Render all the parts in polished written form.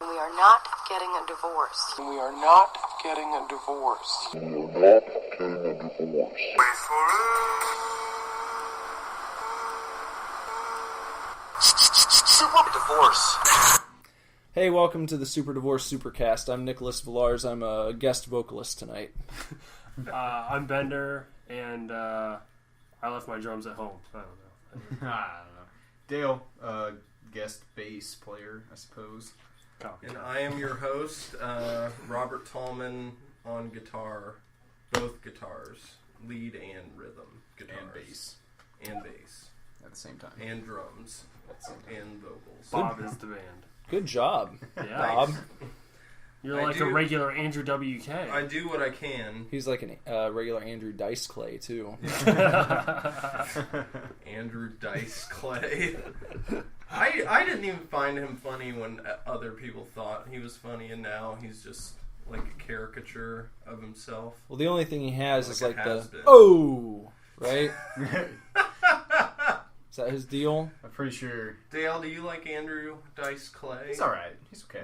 We are not getting a divorce. We are not getting a divorce. We are not getting a divorce. Wait for it. Divorce. Hey, welcome to the Super Divorce Supercast. I'm Nicholas Villars. I'm a guest vocalist tonight. I'm Bender, and I left my drums at home. I don't know. I don't know. Dale, guest bass player, I suppose. And I am your host, Robert Tallman, on guitar, both guitars, lead and rhythm guitars. And bass. And bass. At the same time. And drums. And vocals. Bob is the band. Good job, Yeah. Bob. You're I like do- a regular Andrew WK. I do what I can. He's like a regular Andrew Dice Clay, too. Andrew Dice Clay. I didn't even find him funny when other people thought he was funny, and now he's just like a caricature of himself. Well, the only thing he has is Like like a the, has-been. oh, right? Is that his deal? I'm pretty sure Dale, do you like Andrew Dice Clay? he's alright. He's okay.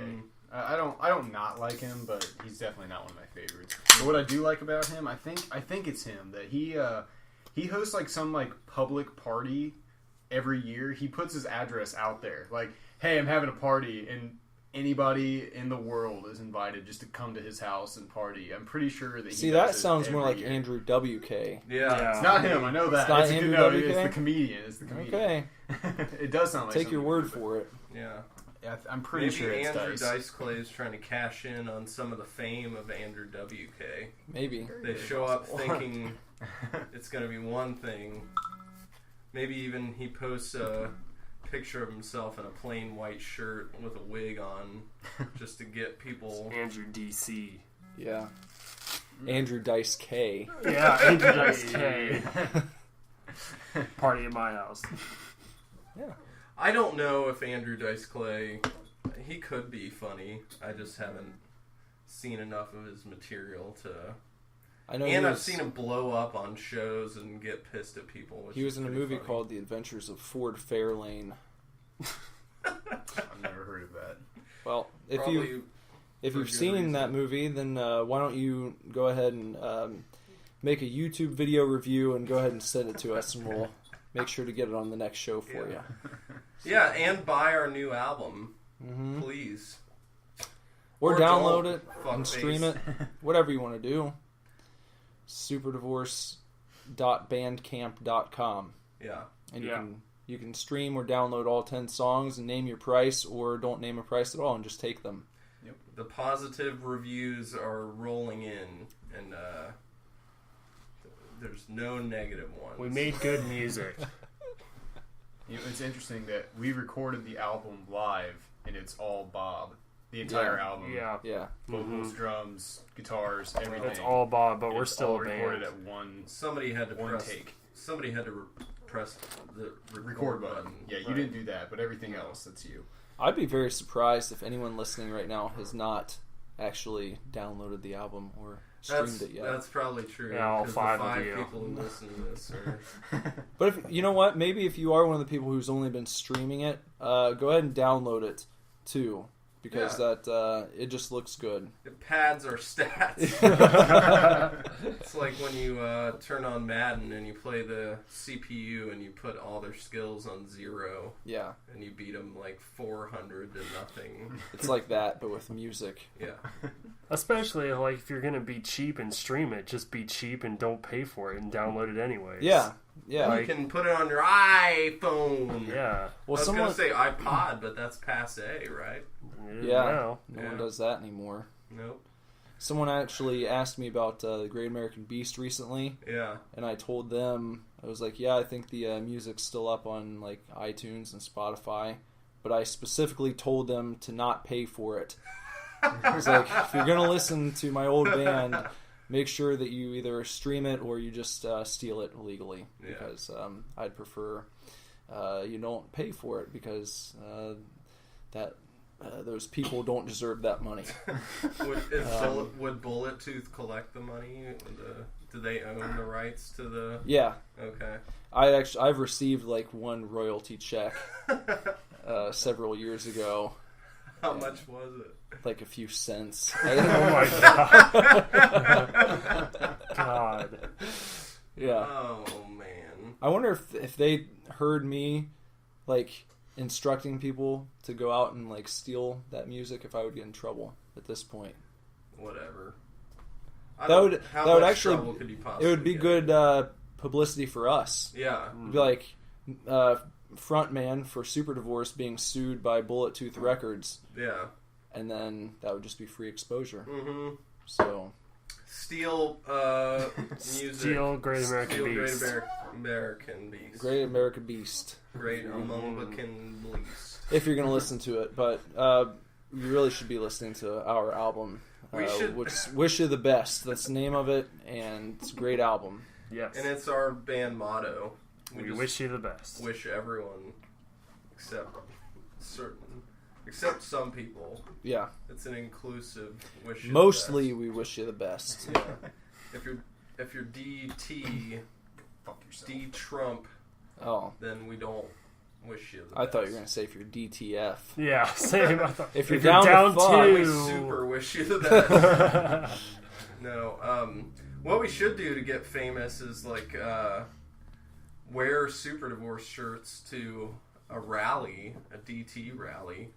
I don't not like him, but he's definitely not one of my favorites. But what I do like about him, I think it's him that he hosts like some like public party every year. He puts his address out there, like, "Hey, I'm having a party, and anybody in the world is invited just to come to his house and party." I'm pretty sure that. See, does that it sounds more every like year. Andrew WK. Yeah. It's not him. I know that. It's not a Andrew no, WK? It's the comedian. It's the comedian. Okay. It does sound like Take your something word like that. for it. Yeah. Yeah, I'm pretty Maybe sure it's Andrew Dice. Dice Clay is trying to cash in on some of the fame of Andrew WK. Maybe. They show up thinking it's going to be one thing. Maybe even he posts a picture of himself in a plain white shirt with a wig on just to get people... Andrew DC. Yeah. Andrew Dice K. Yeah, Andrew Dice K. Party at my house. Yeah. I don't know if Andrew Dice Clay... He could be funny. I just haven't seen enough of his material to... I know. And I've seen him blow up on shows and get pissed at people. Which He was is in a pretty movie funny. called The Adventures of Ford Fairlane. I've never heard of that. Well, if Probably you've for good seen reason. that movie, then why don't you go ahead and make a YouTube video review and go ahead and send it to us, and we'll make sure to get it on the next show for you. Yeah, and buy our new album, Mm-hmm. please. Or download don't. it Fuck and face. stream it, whatever you want to do. superdivorce.bandcamp.com, Yeah. and Yeah. you can stream or download all 10 songs and name your price, or don't name a price at all and just take them. The positive reviews are rolling in, and there's no negative ones. We made good music. You know, it's interesting that we recorded the album live, and it's all Bob. The entire album. Yeah. Yeah. Vocals, drums, guitars, everything. That's all Bob, but we're It's still all a recorded band. at one Somebody had to one press. take. Somebody had to press the Record button. Yeah, you Right. didn't do that, but everything else, that's you. I'd be very surprised if anyone listening right now has not actually downloaded the album or streamed it yet. That's probably true. Yeah, all 'cause five the of five you. people who listen to this are... But if you know what, maybe if you are one of the people who's only been streaming it, go ahead and download it too, because that it just looks good. It pads our stats. It's like when you turn on Madden and you play the CPU and you put all their skills on 0 Yeah, and you beat them like 400 to nothing. it's like that, but with music. Yeah. Especially like if you're gonna be cheap and stream it, just be cheap and don't pay for it and download it anyways. Yeah, You yeah. can put it on your iPhone. Yeah. Well, I was someone, going to say iPod, but that's passe, right? yeah, No. no Yeah. one does that anymore. Nope. Someone actually asked me about the Great American Beast recently, Yeah. and I told them, I was like, yeah, I think the music's still up on like iTunes and Spotify, but I specifically told them to not pay for it. I was like, if you're gonna listen to my old band, make sure that you either stream it or you just steal it illegally, Yeah. because I'd prefer you don't pay for it, because those people don't deserve that money. Would Bullet Tooth collect the money? Do they own the rights to the... Yeah, Okay. I've received like one royalty check several years ago. How much was it? Like a few cents. Oh my God. Yeah. Oh man. I wonder if they heard me like instructing people to go out and like steal that music, if I would get in trouble at this point. Whatever. That would actually could you it would be get? good publicity for us. Yeah. It'd be like frontman for Super Divorce being sued by Bullet Tooth Records, Yeah. and then that would just be free exposure. Mm-hmm. So Steal music. Steal Great American Steal Beast. Great American Beast. Great American Beast. Great American Beast. If you're gonna listen to it, but you really should be listening to our album. We should- Which Wish You the Best. That's the name of it, and it's a great album. Yes. And it's our band motto. We just wish you the best. wish everyone, except some people. Yeah. It's an inclusive wish. You Mostly, the we wish you the best. best. Yeah. If you're DT, Fuck yourself. D Trump, Oh, then we don't wish you the I best. thought you were gonna say if you're DTF. Yeah, same. I thought, If you're down to fuck, We super wish you the best. No, what we should do to get famous is like wear Super Divorce shirts to a rally, a DT rally.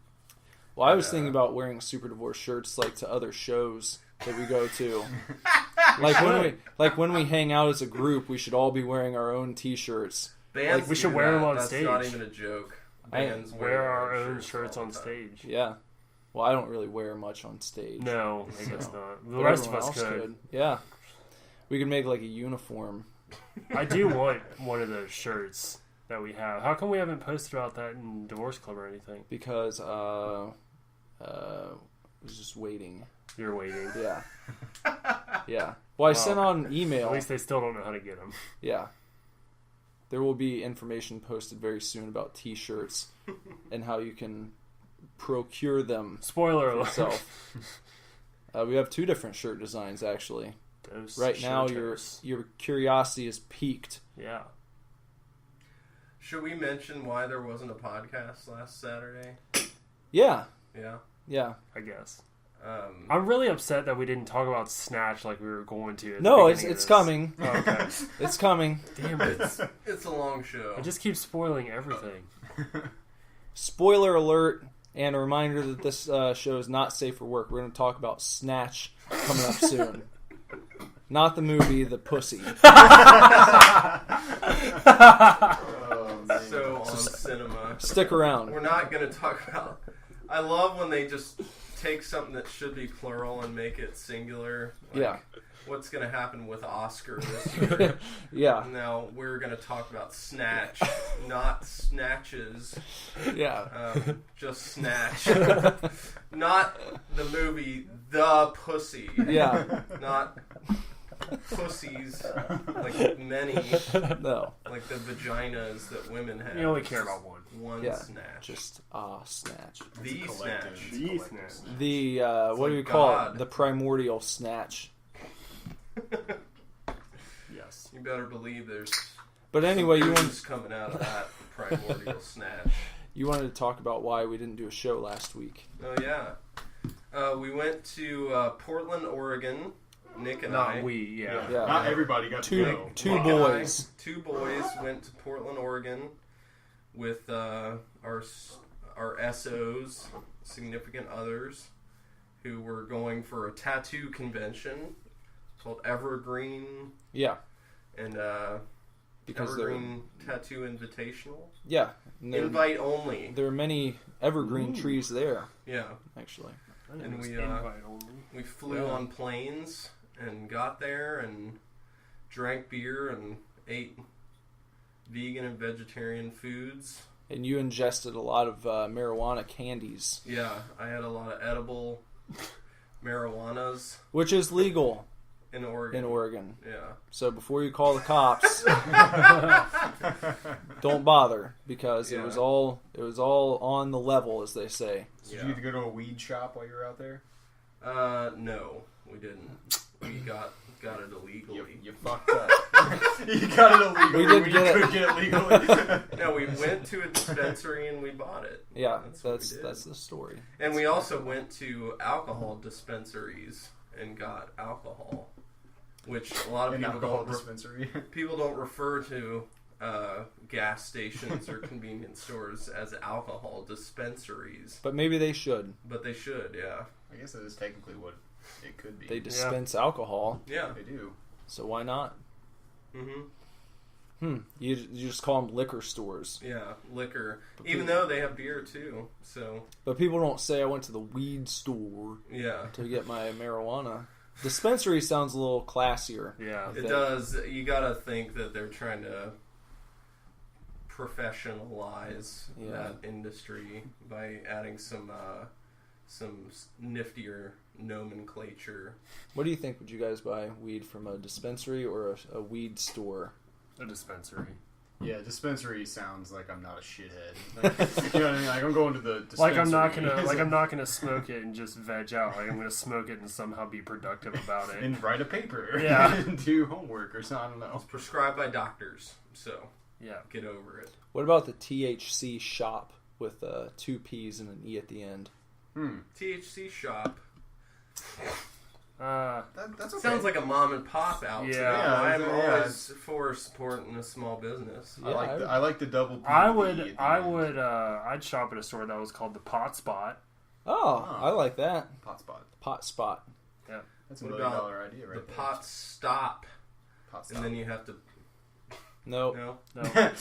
Well, I was thinking about wearing Super Divorce shirts like to other shows that we go to. when we hang out as a group, we should all be wearing our own T-shirts. Bands we should do wear that. them on That's stage. not even a joke. Bands wear our own shirts shirts all on the time. stage. Yeah. Well, I don't really wear much on stage. No, I guess So. not. The But rest of everyone us else could. Yeah. We could make like a uniform. I do want one of those shirts that we have. How come we haven't posted about that in Divorce Club or anything? Because I was just waiting. You're waiting. Yeah. Yeah. Well, I sent out an email. At least they still don't know how to get them. Yeah. There will be information posted very soon about T-shirts and how you can procure them Spoiler alert. yourself. We have 2 different shirt designs actually. Those Right now, shirters. your curiosity is piqued. Yeah. Should we mention why there wasn't a podcast last Saturday? Yeah. Yeah. Yeah. I guess. Um, I'm really upset that we didn't talk about Snatch like we were going to. At the No, beginning of it's this. coming. Oh, okay. It's coming. Damn it. it's a long show. I just keep spoiling everything. Spoiler alert, and a reminder that this show is not safe for work. We're going to talk about Snatch coming up soon. Not the movie, the pussy. So on cinema. Stick around. We're not going to talk about... I love when they just take something that should be plural and make it singular. Like, Yeah. What's going to happen with Oscar this year? Yeah. Now we're going to talk about Snatch, not Snatches. Yeah. Just Snatch. Not the movie The Pussy. Yeah. Not pussies, like many, No. like the vaginas that women have. You only care about one. One Yeah. Snatch. Just Snatch. The Snatch. The Snatch. The what do like we call God. it? The primordial snatch. Yes. You better believe there's But anyway, you booze coming out of that primordial snatch. wanted to talk about why we didn't do a show last week. Oh yeah, we went to Portland, Oregon. Nick and I. Not we, yeah. Yeah. Not everybody got Two to go. two Nick and I, boys. 2 boys went to Portland, Oregon, with our SOs, significant others, who were going for a tattoo convention called Evergreen Yeah. and Because Evergreen Tattoo Invitational. yeah. And Invite only. there are many evergreen trees there, Yeah. actually. I think And it was we, invite only. We flew Yeah. on planes and got there and drank beer and ate vegan and vegetarian foods. And you ingested a lot of marijuana candies, Yeah, I had a lot of edible marijuanas which is legal in Oregon. in Oregon. Yeah. So before you call the cops, don't bother, because it Yeah. was all on the level, as they say. Did you get to go to a weed shop while you were out there? No, we didn't. we got it illegally. You fucked up. You got it illegally. We did when get you it. could get it legally. No, we went to a dispensary and we bought it. Yeah, what we did. that's the story. And we also went to alcohol dispensaries and got alcohol, which a lot of An people alcohol don't dispensary. people don't refer to gas stations or convenience stores as alcohol dispensaries, But maybe they should. but they should. Yeah, I guess that is technically what it could be. They dispense alcohol, yeah. They do. so why not? Mm-hmm. You just call them liquor stores. Yeah, liquor. Even though they have beer too. So But people don't say I went to the weed store yeah, to get my marijuana. Dispensary sounds a little classier. Yeah. it does. You gotta think that they're trying to professionalize that industry by adding some niftier nomenclature. What do you think? Would you guys buy weed from a dispensary or a weed store? A dispensary. Yeah, dispensary sounds like I'm not a shithead. Like, you know what I mean? Like I'm going to the dispensary. Like I'm not gonna smoke it and just veg out. Like I'm gonna smoke it and somehow be productive about it. and write a paper. Yeah. And do homework or something. I don't know. It's prescribed by doctors, so Yeah. get over it. What about the THC shop with 2 P's and an E at the end? THC shop. That's okay. Sounds like a mom and pop outfit. Yeah. I'm Yeah. always for supporting a small business. I like the double P. I'd shop at a store that was called the Pot Spot. Oh, I like that. Pot spot. Pot spot. Yeah. That's a What $1 million about idea right the there. pot stop, Pot stop. and then you have to Nope. No.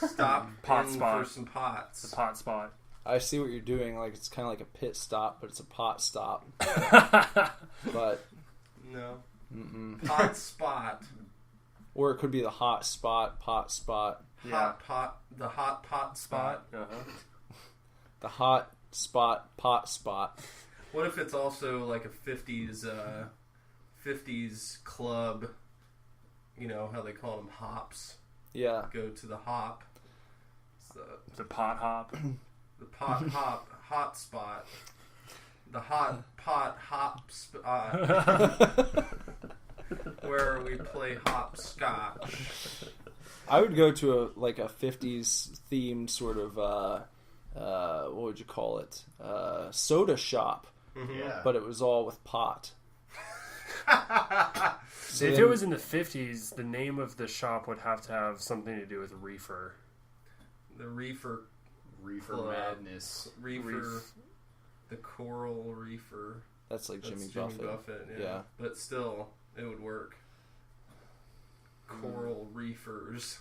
stop Pot in spot. for some pots. The Pot Spot. I see what you're doing. Like it's kind of like a pit stop, but it's a pot stop. But No. Pot spot. or it could be the hot spot, pot spot, Hot pot. The hot pot spot. Uh-huh. the hot spot, pot spot. What if it's also like a 50s club? You know how they call them hops. Yeah. Go to the hop. It's The Pot Hop. the pot hot spot. The hot pot hop spot. Where we play hopscotch. I would go to a 50s themed sort of what would you call it? Soda shop, Yeah. but it was all with pot. So If then- it was in the 50s, the name of the shop would have to have something to do with reefer. The reefer. Reefer Club. madness. Reefer. The coral reefer. that's like That's Jimmy Buffett. yeah. Yeah. But still, it would work. Coral reefers.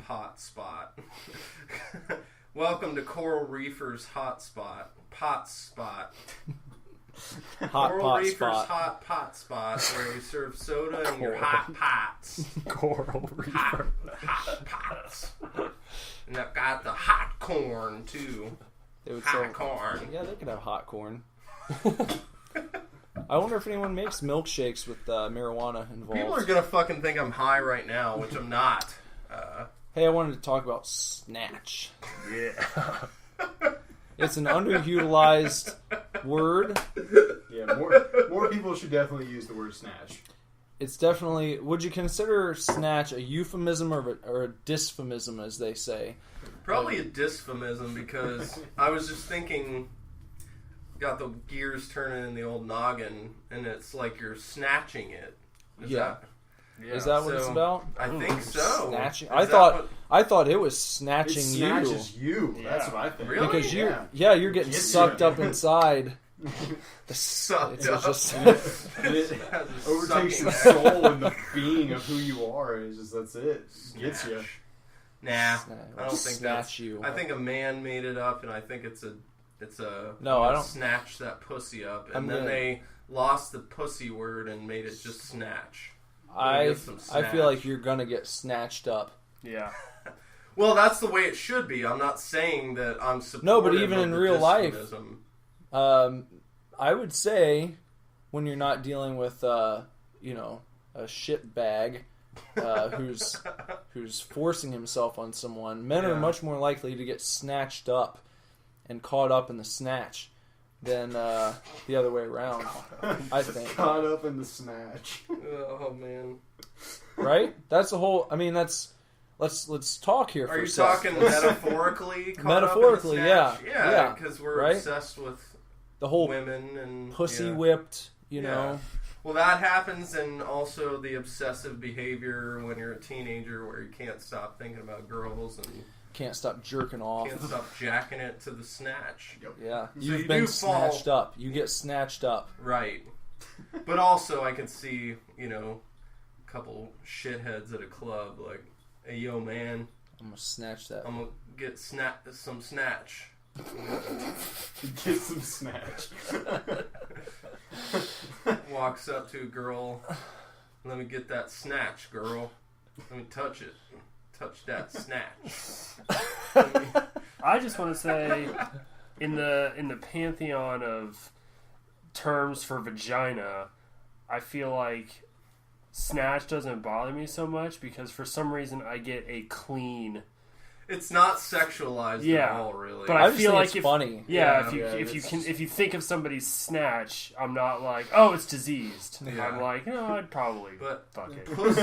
Pot spot. Welcome to Coral Reefers Hot Spot. Pot spot. Hot Coral pot Reefers spot. Hot Pot Spot, where we serve soda in your hot pots. Coral Reefer. Hot pots. And I've got the hot corn, too. They would Hot sell corn. Yeah, they could have hot corn. I wonder if anyone makes milkshakes with marijuana involved. People are going to fucking think I'm high right now, which I'm not. Hey, I wanted to talk about snatch. Yeah. It's an underutilized word. Yeah, more people should definitely use the word snatch. It's definitely. Would you consider snatch a euphemism or a dysphemism, as they say? Probably a dysphemism, because I was just thinking, got the gears turning in the old noggin, and it's like you're snatching it. Is Yeah. Yeah. Is that what it's So, about? I think so. Snatching. Is I that thought. what- I thought it was snatching It you. snatches you. Yeah. That's what I think. Really? Because Yeah. you're getting Gets sucked you. up inside. Sucked It's up. just And it overtakes your soul and the being of who you are. It's just that's it. Gets you. Nah, I don't think snatch that's. you. I think a man made it up, and I think it's a. No, I don't- snatch that pussy up, and I'm then gonna- they lost the pussy word and made it just snatch. I get some feel snatch. like you're gonna get snatched up. Yeah. Well, that's the way it should be. I'm not saying that I'm supportive. No, but even of in the real life, dysphemism. I would say when you're not dealing with a shit bag who's forcing himself on someone, men are Yeah. much more likely to get snatched up and caught up in the snatch. than the other way around. I think. Caught up in the snatch. Oh man. Right? That's the whole. I mean, that's. Let's talk here for Are a you sec. talking metaphorically? Metaphorically, yeah. Yeah, because we're right? obsessed with The whole women and pussy yeah. whipped, you know. Well, that happens, and also the obsessive behavior when you're a teenager, where you can't stop thinking about girls and Can't stop jerking off. can't stop jacking it to the snatch. Yeah, So you've you been do fall- snatched up. You get snatched up. Right. But also, I can see, a couple shitheads at a club like, "Hey, yo, man, I'm gonna snatch that. I'm gonna get some snatch." Get some snatch. Walks up to a girl. "Let me get that snatch, girl. Let me touch it. Touch that snatch." I just want to say, in the pantheon of terms for vagina, I feel like snatch doesn't bother me so much because for some reason I get a clean. It's not sexualized at all, really. But I I just feel think like it's funny. if you think of somebody's snatch, I'm not like, oh, it's diseased. Yeah. I'm like, no, I'd probably But fuck it. Probably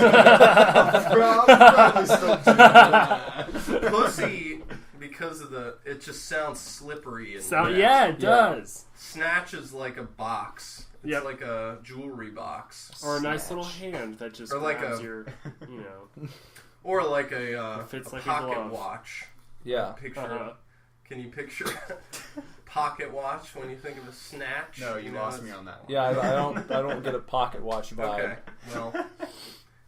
still do that. Pussy, because of it just sounds slippery. And nasty. Yeah, it does. Snatch is like a box. It's Yep. like a jewelry box. Or a nice little hand that just Or like grabs a- your, Or like a fits like a pocket glove. watch. Yeah. Picture. Can you picture pocket watch when you think of a snatch? No, you lost me on that one. Yeah, I don't get a pocket watch vibe. Okay, well,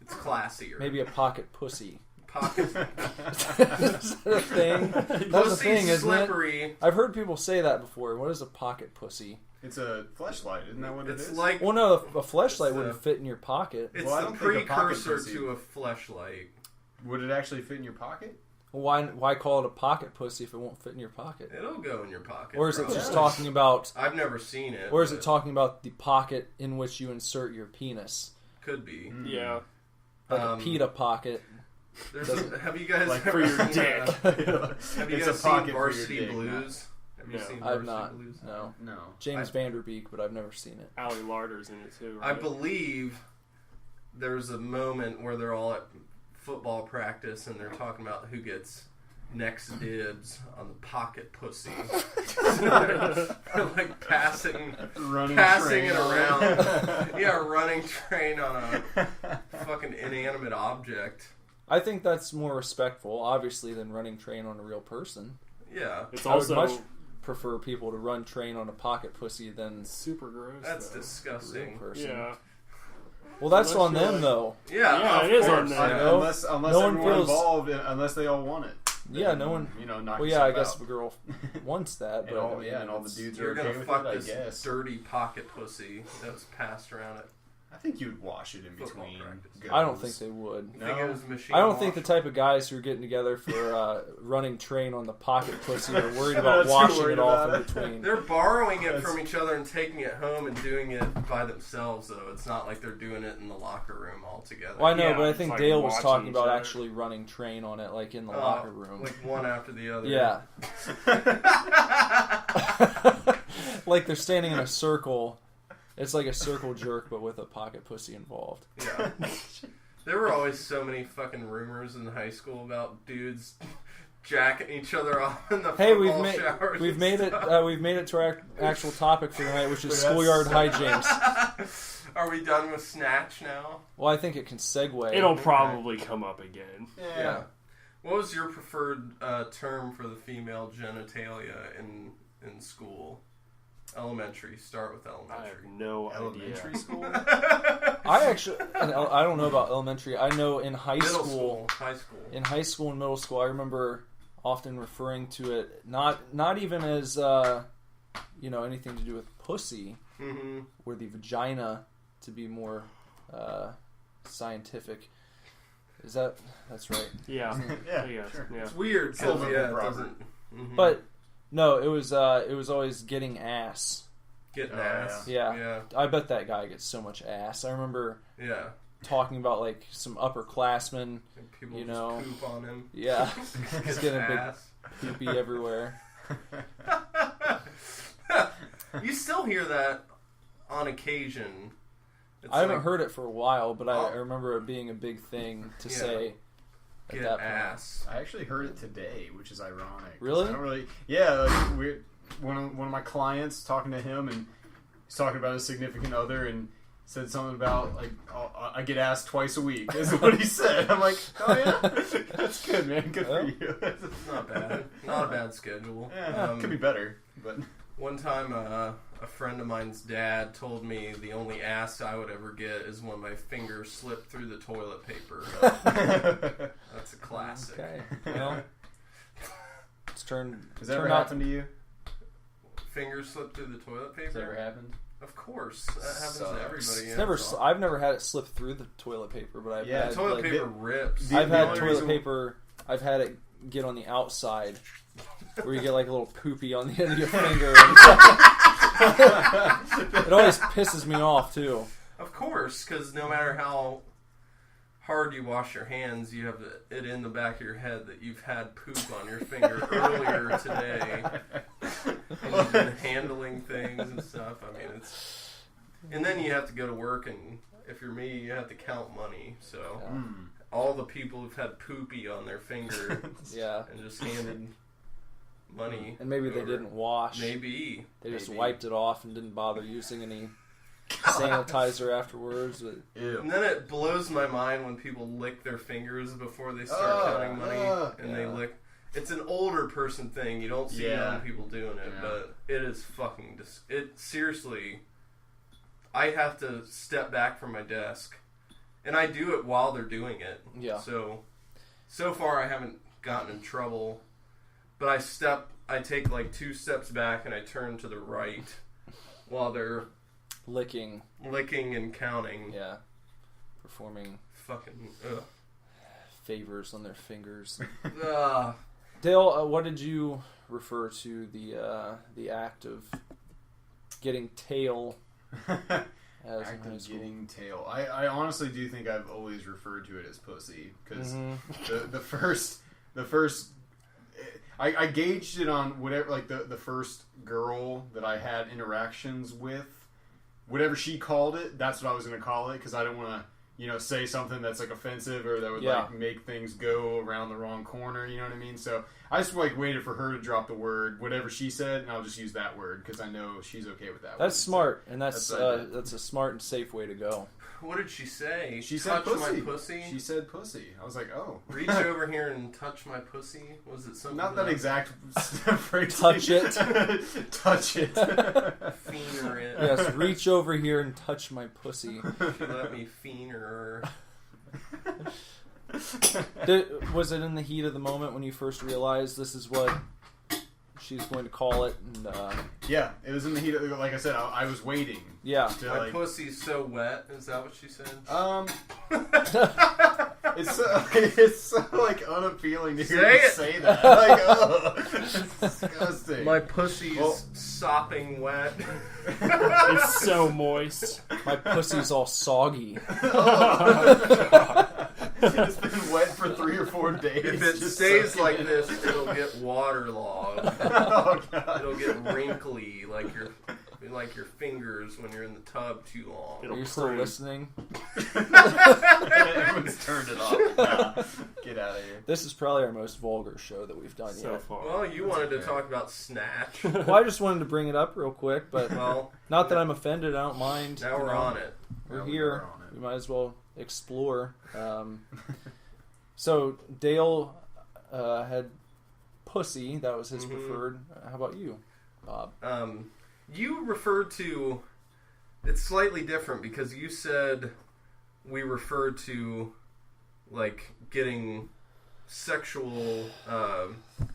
it's classier. Maybe a pocket pussy. Pocket Is that a thing? That's a pussy thing, isn't it? slippery. I've heard people say that before. What is a pocket pussy? It's a fleshlight, isn't that what It's it is? like Well, no, a fleshlight It's wouldn't fit in your pocket. it's Well, I the don't think a pocket precursor pussy- to a fleshlight. Would it actually fit in your pocket? Why call it a pocket pussy if it won't fit in your pocket? It'll go in your pocket. Or is it probably. just talking about? I've never seen it. Or is it but talking about the pocket in which you insert your penis, Could be. Yeah. like a pita pocket? Have you guys Like ever for your seen, dick. have you It's guys a seen pocket for your Varsity dick, Blues? Have you No. seen I've Varsity not. Blues? No. No. James Vanderbeek, but I've never seen it. Ali Larder's in it too, I right? believe there's a moment where they're all at football practice and they're talking about who gets next dibs on the pocket pussy. They're like passing Running it train. around. Yeah, running train on a fucking inanimate object. I think that's more respectful, obviously, than running train on a real person. Yeah, It's I would also much prefer people to run train on a pocket pussy than super gross. that's though. a real disgusting. person. Yeah. Well, that's Unless on you're them, like- though. Yeah, Yeah, of it is course. on them. know? Unless No one everyone feels- involved, unless they all want it. Yeah, Then, no one. knock Well, yeah, I yourself guess out. if a girl wants that, but And all, I mean, yeah, and all the it's- dudes You're are gonna okay with fuck it, I this guess. dirty pocket pussy that was passed around it. I think you'd wash it in Football between. practice. goes. I don't think they would. You think it was machine I don't think the wash? type of guys who are getting together for running train on the pocket pussy are worried They're about not too washing worried it off about in it. between. They're borrowing it That's- from each other and taking it home and doing it by themselves, though. It's not like they're doing it in the locker room all together. Well, I know, Yeah, but I it's think like Dale was watching talking each about other. actually running train on it, like in the locker room. Like one after the other. Yeah. Like they're standing in a circle. It's like a circle jerk, but with a pocket pussy involved. Yeah. There were always so many fucking rumors in high school about dudes jacking each other off in the Hey, football showers. we've and made it stuff. we've made it to our actual topic for tonight, which is Wait, that's- schoolyard hijinks. Are we done with Snatch now? Well, I think it can segue. It'll probably come up again. Yeah. What was your preferred term for the female genitalia in school? Elementary. Start with I have elementary. no Elementary idea. school? I don't know about elementary. I know in high Middle school. High school. In high school and middle school, I remember often referring to it not even as anything to do with pussy, Mm-hmm. or the vagina, to be more scientific. That's right? Yeah. Yeah, Yes, sure. yeah. It's weird It's a little because bit it proper. doesn't. Mhm. But no, it was always getting ass. Getting Oh, ass. Yeah. Yeah. I bet that guy gets so much ass. I remember Yeah. talking about like some upperclassmen. And people You just know. poop on him. Yeah, he's His getting a big ass. poopy everywhere. You still hear that on occasion. It's I haven't like, heard it for a while, but I remember it being a big thing to Yeah. say at get that point. ass. I actually heard it today, which is ironic. 'Cause Really? I don't really. Yeah, like one of my clients talking to him, and he's talking about his significant other, and said something about like I get asked twice a week. Is what he said. I'm like, oh yeah, that's good, man. Good for you. Not bad. Not a bad schedule. Yeah, could be better, but One time, a friend of mine's dad told me the only ass I would ever get is when my fingers slip through the toilet paper. That's a classic. Okay. Well, it's turned. has that ever turned out- happened to you? Fingers slip through the toilet paper? Has that ever happened? Of course. That happens to Sucks. everybody. It's never. I've never had it slip through the toilet paper, but I've Yeah, had Toilet like, paper rips. I've The had only toilet reason- paper. I've had it get on the outside, where you get like a little poopy on the end of your finger. It always pisses me off too. Of course, because no matter how hard you wash your hands, you have it in the back of your head that you've had poop on your finger earlier today. And you've been handling things and stuff. I mean, it's... And then you have to go to work, and if you're me, you have to count money. So all the people who've had poopy on their finger Yeah, and just handed money. and maybe they over. didn't wash. Maybe. They just Maybe. wiped it off and didn't bother using any sanitizer afterwards. But Ew. And then it blows my mind when people lick their fingers before they start counting money, and they Yeah. lick. It's an older person thing. You don't see Yeah. young people doing it, Yeah. but it is fucking. It seriously. I have to step back from my desk, and I do it while they're doing it. Yeah. So far I haven't gotten in trouble, but I take like 2 steps back and I turn to the right while they're licking, and counting. yeah, performing Fucking favors on their fingers. ugh. Dale, what did you refer to the act of getting tail as in Act high of school? getting tail. I honestly do think I've always referred to it as pussy because Mm-hmm. the first I gauged it on whatever, like the first girl that I had interactions with, whatever she called it, that's what I was going to call it because I didn't want to say something that's like offensive or that would like make things go around the wrong corner. You know what I mean? So I just like waited for her to drop the word, whatever she said, and I'll just use that word because I know she's okay with that. That's word. smart, and that's That's what I did. that's a smart and safe way to go. What did she say? She said touch pussy. my pussy. She said pussy. I was like, oh. Reach over here and touch my pussy. Was it something? Not that exact phrase. Touch it. Touch it. Feener it. Yes, reach over here and touch my pussy. She let me feener. Was it in the heat of the moment when you first realized this is what she's going to call it? And, Yeah, it was in the heat of, like I said, I was waiting. yeah. To, My like, pussy's so wet. Is that what she said? it's so like unappealing to hear Say you it. say that. Like, oh, it's disgusting. My pussy's Well- sopping wet. It's so moist. My pussy's all soggy. It's been wet for 3 or 4 days. If it just stays soaking like in. this, it'll get waterlogged. Oh god. It'll get wrinkly, like your fingers when you're in the tub too long. Are you still listening? Everyone's turned it off. Nah, get out of here. This is probably our most vulgar show that we've done So yet. far. Well, you wanted to okay. talk about Snatch. Well, I just wanted to bring it up real quick, but Well, not that I'm offended. I don't mind. now we're on it. We're Now we here. are on it. We might as well explore. So Dale had pussy. That was his preferred. How about you, Bob? You referred to... It's slightly different because you said we referred to, like, getting sexual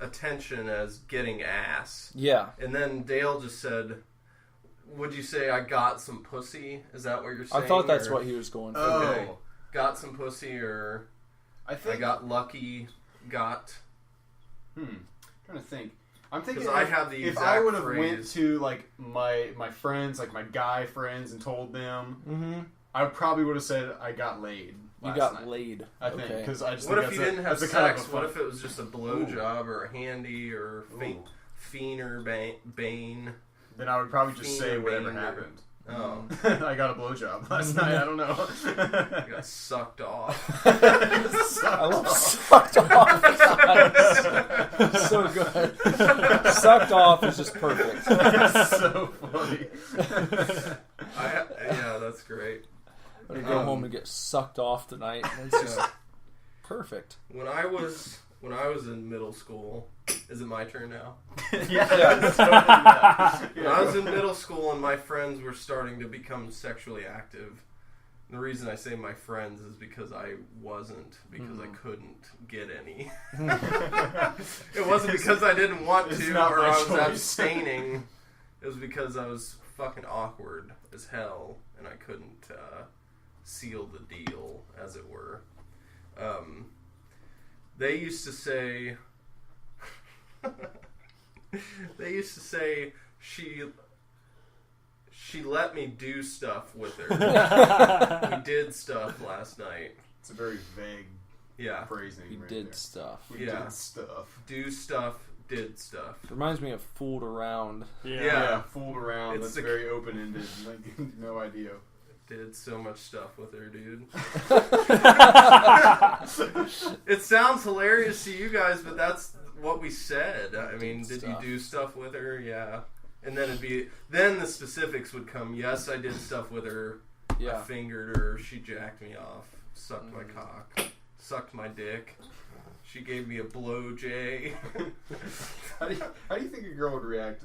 attention as getting ass. Yeah. And then Dale just said, would you say I got some pussy? Is that what you're saying? I thought that's or- what he was going for. Okay. Oh. Got some pussy or I think I got lucky, trying to think. I'm thinking 'Cause I have the if I exact would have went phrase. to like my friends, like my guy friends, and told them, Mm-hmm. I probably would have said I got laid. You last got night. laid. I think Okay. because I just What think if you that's didn't have that's a kind of sex? a fun- What if it was just a blowjob or a handy or Ooh. fiend or bane? then I would probably just say whatever Fiend or happened. Oh, I got a blowjob last night. I don't know. I got sucked off. I love sucked off. So good. Sucked off is just perfect. That's so funny. Yeah, that's great. I'm gonna go home and get sucked off tonight. It's just perfect. When I was in middle school, is it my turn now? When I was in middle school and my friends were starting to become sexually active, the reason I say my friends is because I wasn't, because I couldn't get any. It wasn't because I didn't want to or I was abstaining. It was because I was fucking awkward as hell and I couldn't seal the deal, as it were. They used to say she let me do stuff with her. We did stuff last night. It's a very vague phrasing. We right did there. stuff. We did stuff. Do stuff, did stuff. Reminds me of fooled around. Yeah. Fooled around. It's That's very open-ended. Like, no idea. Did so much stuff with her, dude. It sounds hilarious to you guys, but that's what we said. I mean, did you do stuff with her? Yeah. And then then the specifics would come. Yes, I did stuff with her. Yeah. I fingered her. She jacked me off. Sucked my cock. Sucked my dick. She gave me a blow jay. How do you think a girl would react?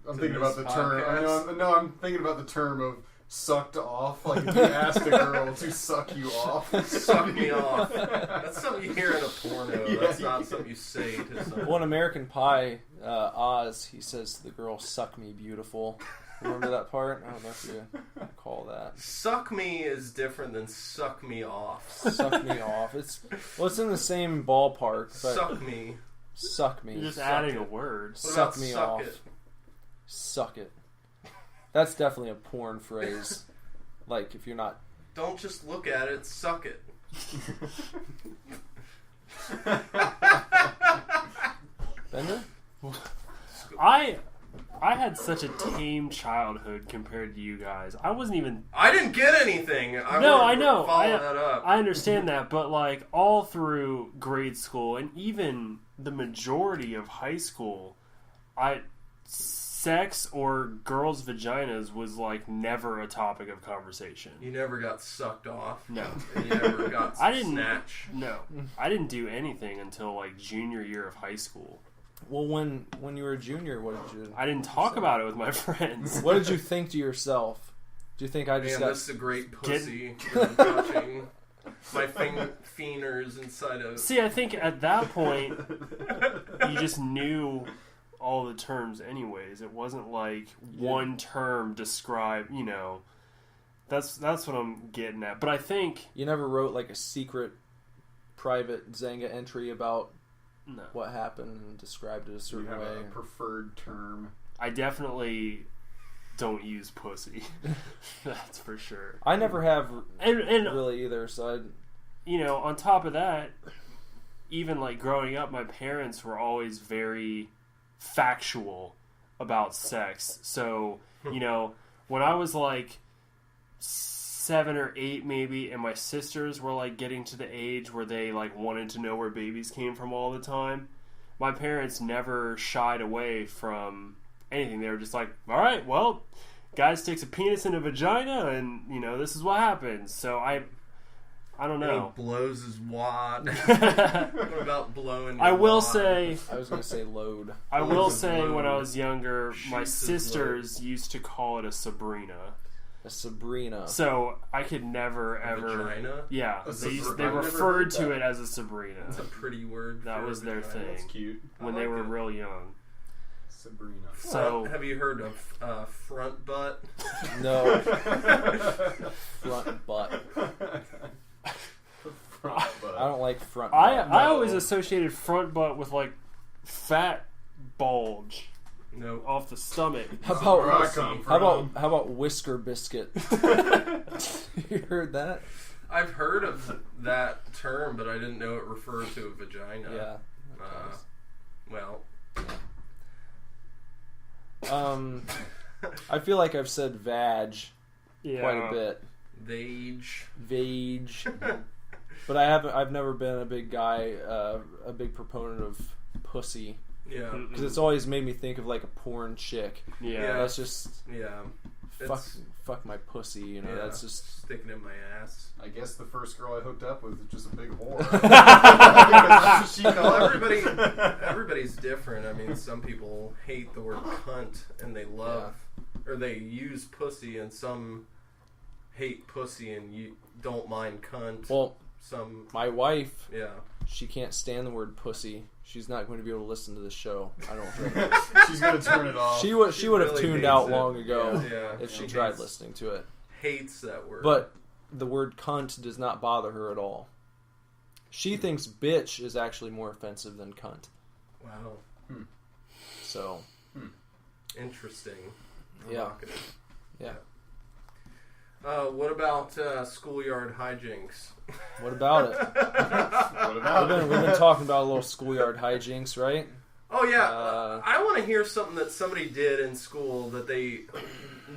I'm To thinking about this the term. podcast? I'm thinking about the term of sucked off. Like if you asked a girl to suck you off. Suck me off. That's something you hear in a porno. That's not something you say to someone. Well, in American Pie, Oz, he says to the girl, "Suck me, beautiful." Remember that part? I don't know if you recall that. Suck me is different than suck me off. Suck me off. It's in the same ballpark, but Suck me. suck me. You're just Suck adding it. a word. What Suck about me suck off. it? Suck it. That's definitely a porn phrase. Like, if you're not... Don't just look at it, suck it. Bender? I had such a tame childhood compared to you guys. I wasn't even... I didn't get anything. I No, wanted I to know. Follow that up. I understand that, but like all through grade school and even the majority of high school, sex or girls' vaginas was like never a topic of conversation. You never got sucked off. No. And you never got I didn't. snatch. No, I didn't do anything until like junior year of high school. Well, when you were a junior, what did you... I didn't talk about it with my friends. What did you think to yourself? Do you think I just Man, got... this is a great pussy that I'm touching. My fingers inside of... See, I think at that point, you just knew all the terms anyways. It wasn't like one term described, That's what I'm getting at. But I think... You never wrote like a secret private Zanga entry about what happened and described it a certain You have way. a preferred term. I definitely don't use pussy. That's for sure. I never have And really either, so on top of that, even like growing up, my parents were always very factual about sex. So, when I was like 7 or 8 maybe, and my sisters were like getting to the age where they like wanted to know where babies came from all the time, my parents never shied away from anything. They were just like, all right, well, guy sticks a penis in a vagina and this is what happens. So I don't know. He blows his wad. What about blowing your I will wad? say I was going to say load. I will say when I was younger, my Shoots his sisters used to call it a Sabrina. A Sabrina. So I could never ever. Vagina? Yeah, A they Sabrina? I've never referred heard to that. it as a Sabrina. That's a pretty word. That for was their vagina. thing That's cute. when I they like were it. real young. Sabrina. So have you heard of front butt? No. Front butt. I don't like front butt. I always associated front butt with like fat bulge No. off the stomach. How Where I about come how about whisker biscuit? You heard that? I've heard of that term, but I didn't know it referred to a vagina. Yeah. Well, I feel like I've said vag Yeah. quite a bit. Vage. But I've never been a big guy, a big proponent of pussy. Yeah. Because it's always made me think of like a porn chick. Yeah. That's just Yeah. fuck my pussy, you know. Yeah. That's just Sticking in my ass. I guess the first girl I hooked up with was just a big whore. Well, everybody's different. I mean, some people hate the word cunt and they love, or they use pussy, and some hate pussy and you don't mind cunt. well. Some, My wife, yeah. she can't stand the word pussy. She's not going to be able to listen to this show. I don't think. She's gonna turn it off. She would have really tuned hates out it. long ago Yeah. if she She tried hates- listening to it. Hates that word. But the word cunt does not bother her at all. She thinks bitch is actually more offensive than cunt. Wow. So, Interesting. yeah. Provocative. Yeah. What about Schoolyard Hijinks? What about it? What about it? We've been talking about a little schoolyard hijinks, right? Oh yeah, I want to hear something that somebody did in school that they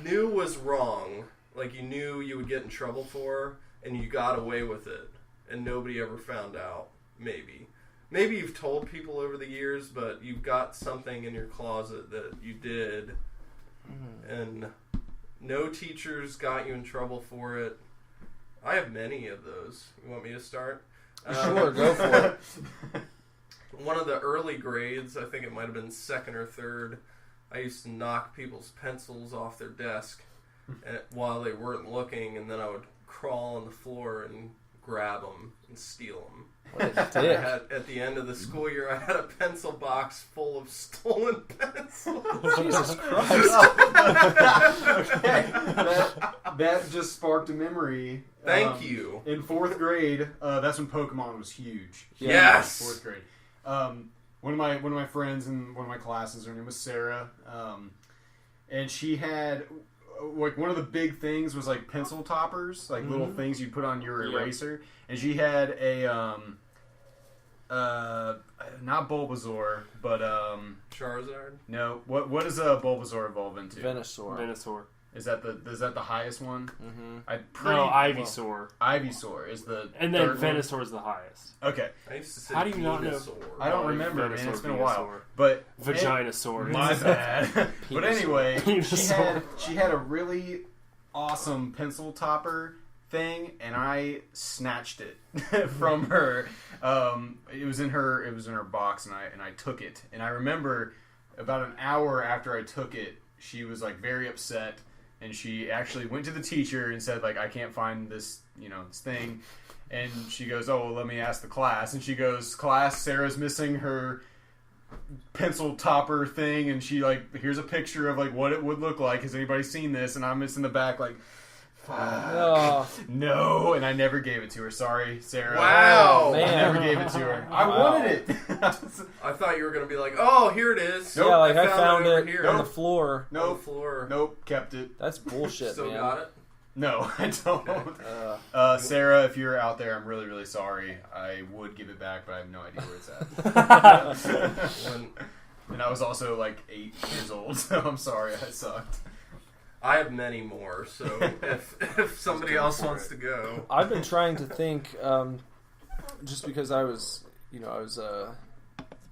knew was wrong. Like you knew you would get in trouble for, and you got away with it, and nobody ever found out. Maybe you've told people over the years, but you've got something in your closet that you did, and no teachers got you in trouble for it. I have many of those. You want me to start? Sure, go for it. One of the early grades, I think it might have been second or third, I used to knock people's pencils off their desk while they weren't looking, and then I would crawl on the floor and grab them and steal them. What a dick. At the end of the school year, I had a pencil box full of stolen pencils. Jesus Christ. Okay. That just sparked a memory. Thank you. In fourth grade, that's when Pokemon was huge. Yes! Fourth grade. One of my friends in one of my classes, her name was Sarah, and she had like one of the big things was like pencil toppers, like little things you put on your eraser, and she had a not Bulbasaur, but Charizard? no, what does a Bulbasaur evolve into? Venusaur. Is that the highest one? Mm-hmm. No, Ivysaur. Ivysaur is the And then third one. Venusaur is the highest. Okay, I used to say How do you not know? Venusaur. I don't Oh, remember, man. Venusaur, It's been a while. Venusaur. But Vaginasaur. my bad. But anyway, Venusaur. she had a really awesome pencil topper thing, and I snatched it from her. It was in her box, and I took it. And I remember about an hour after I took it, she was like very upset, and she actually went to the teacher and said like, I can't find this this thing. And she goes, oh, well, let me ask the class. And she goes, class, Sarah's missing her pencil topper thing, and she like, here's a picture of like what it would look like. Has anybody seen this? And I'm just in the back like, no, and I never gave it to her. Sorry, Sarah. Wow. I Man. never gave it to her. I Wow. wanted it. I thought you were going to be like, oh, here it is. Yeah, like I found over it here on the Nope. floor. on the Nope. floor. Nope. Kept it. That's bullshit, Still man. got it? No, I don't. Uh, Sarah, if you're out there, I'm really, really sorry. I would give it back, but I have no idea where it's at. When And I was also like 8 years old, so I'm sorry I sucked. I have many more, so if somebody else wants to go. I've been trying to think, just because I was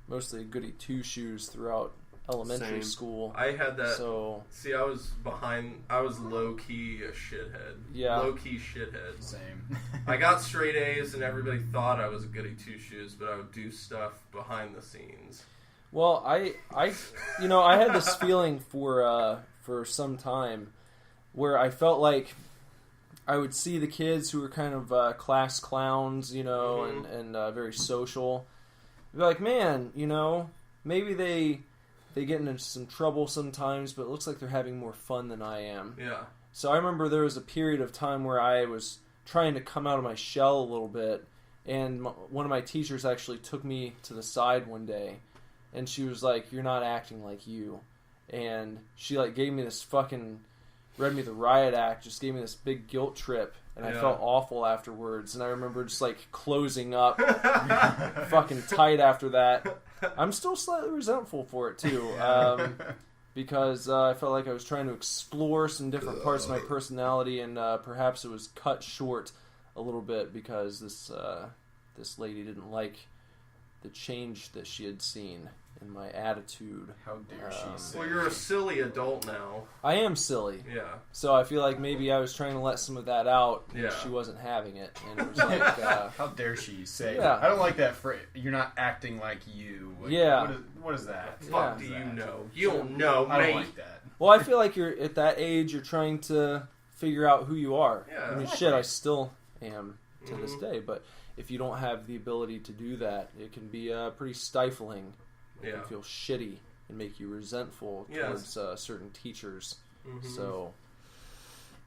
mostly goody two shoes throughout elementary Same. school. I had that. So See, I was low-key a shithead. Yeah. Low-key shithead. Same. I got straight A's and everybody thought I was a goody two-shoes, but I would do stuff behind the scenes. well, I had this feeling for some time where I felt like I would see the kids who were kind of class clowns, and very social. I'd be like, man, maybe they get into some trouble sometimes, but it looks like they're having more fun than I am. Yeah. So I remember there was a period of time where I was trying to come out of my shell a little bit, and one of my teachers actually took me to the side one day, and she was like, "You're not acting like you." And she like gave me this read me the riot act, just gave me this big guilt trip, and I felt awful afterwards. And I remember just like closing up fucking tight after that. I'm still slightly resentful for it too. because I felt like I was trying to explore some different parts of my personality, and perhaps it was cut short a little bit because this lady didn't like the change that she had seen in my attitude. How dare she say? Well, you're a silly adult now. I am silly. Yeah. So I feel like maybe I was trying to let some of that out, and Yeah. she wasn't having it, and it was like, How dare she say? Yeah. I don't like that phrase. You're not acting like you. Like, Yeah. What is that? Fuck What do is you that? know? You don't know, I mate. don't like that. well, I feel like you're at that age. You're trying to figure out who you are. Yeah. I mean, shit, I still am to this day, but if you don't have the ability to do that, it can be pretty stifling. It Yeah. can feel shitty and make you resentful Yes. towards certain teachers. Mhm. So,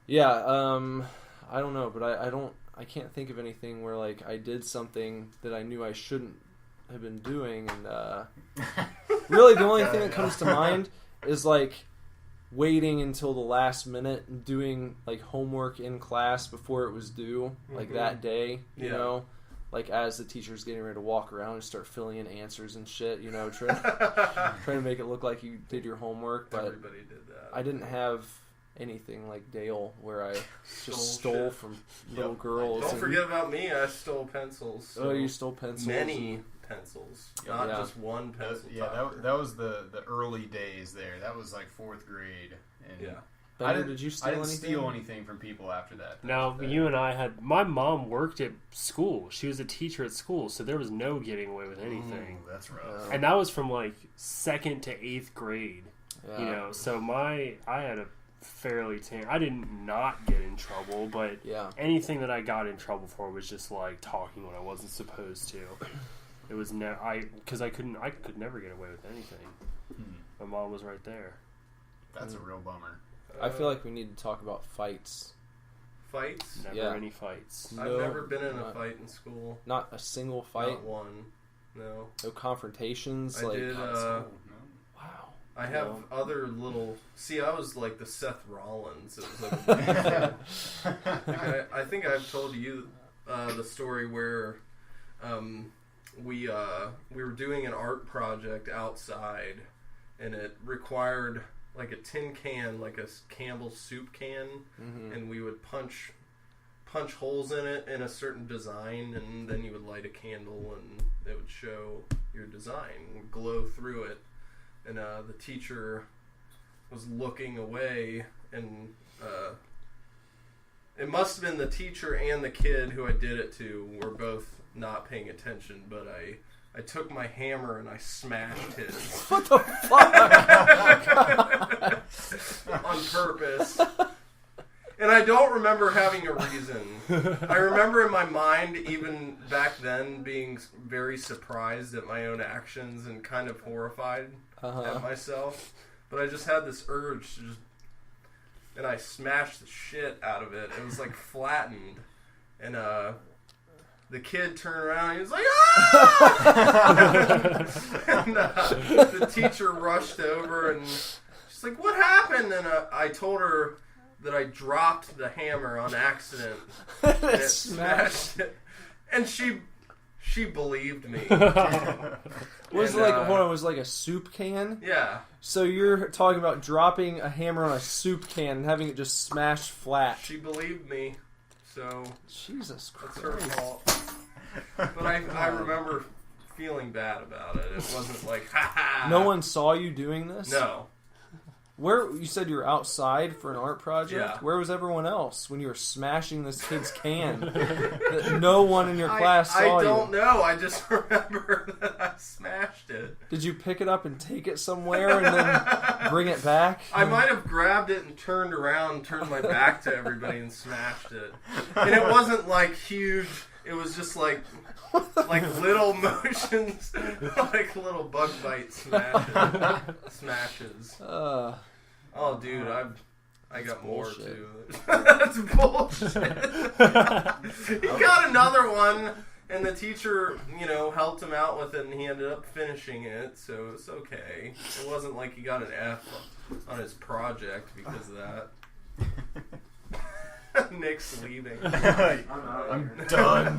yeah, I don't know, but I can't think of anything where like I did something that I knew I shouldn't have been doing, and really the only thing that comes to mind is like waiting until the last minute and doing like homework in class before it was due, like that day, you Yeah. know, like as the teacher's getting ready to walk around and start filling in answers and shit, you know, trying to make it look like you did your homework, but Everybody did that. I didn't have anything like Dale where I just Stole stole shit. from little girls. Don't and- forget about me. I stole pencils. Oh, you stole pencils. Many pencils, not Yeah. just one pencil. Yeah, topper. that was the early days there. That was like 4th grade. And Yeah. Bender, did you I steal didn't anything? steal anything from people after that. Now, you and I had... My mom worked at school. She was a teacher at school, so there was no getting away with anything. Ooh, that's rough. And that was from, like, 2nd to 8th grade. Yeah. You know, so I had a fairly I didn't not get in trouble, but Yeah. anything that I got in trouble for was just, like, talking when I wasn't supposed to. It was because I could never get away with anything. My mom was right there. That's a real bummer. I feel like we need to talk about fights. Fights. Never Yeah. any fights. I've No, never been in a not- fight in school. Not a single fight. Not one. No. No confrontations. I like did. No. wow. I have No. other little. See, I was like the Seth Rollins. It was like I think I've told you the story where we were doing an art project outside, and it required like a tin can, like a Campbell's soup can, and we would punch holes in it in a certain design, and then you would light a candle, and it would show your design, glow through it. And the teacher was looking away, and it must have been the teacher and the kid who I did it to were both not paying attention, but I took my hammer and I smashed his. What the fuck? On purpose. And I don't remember having a reason. I remember in my mind, even back then, being very surprised at my own actions and kind of horrified at myself. But I just had this urge to just... And I smashed the shit out of it. It was like flattened. And the kid turned around and he was like, "Ah!" And the teacher rushed over and she's like, "What happened?" And I told her that I dropped the hammer on accident and it smashed it. And she believed me. Was And, like hold on, was like a soup can? Yeah. So you're talking about dropping a hammer on a soup can and having it just smash flat. She believed me. So Jesus that's her Christ. fault. But I remember feeling bad about it. It wasn't like, ha ha. No one saw you doing this? No. Where you said you were outside for an art project? Yeah. Where was everyone else when you were smashing this kid's can? That no one in your class saw I don't you. know. I just remember that I smashed it. Did you pick it up and take it somewhere and then bring it back? I might have grabbed it and turned around, turned my back to everybody and smashed it. And it wasn't like huge. It was just like little motions, like little bug bite smashes. Oh, dude, I got more bullshit. too. That's bullshit. He got another one, and the teacher, helped him out with it, and he ended up finishing it, so it's okay. It wasn't like he got an F on his project because of that. Nick's leaving. I'm done.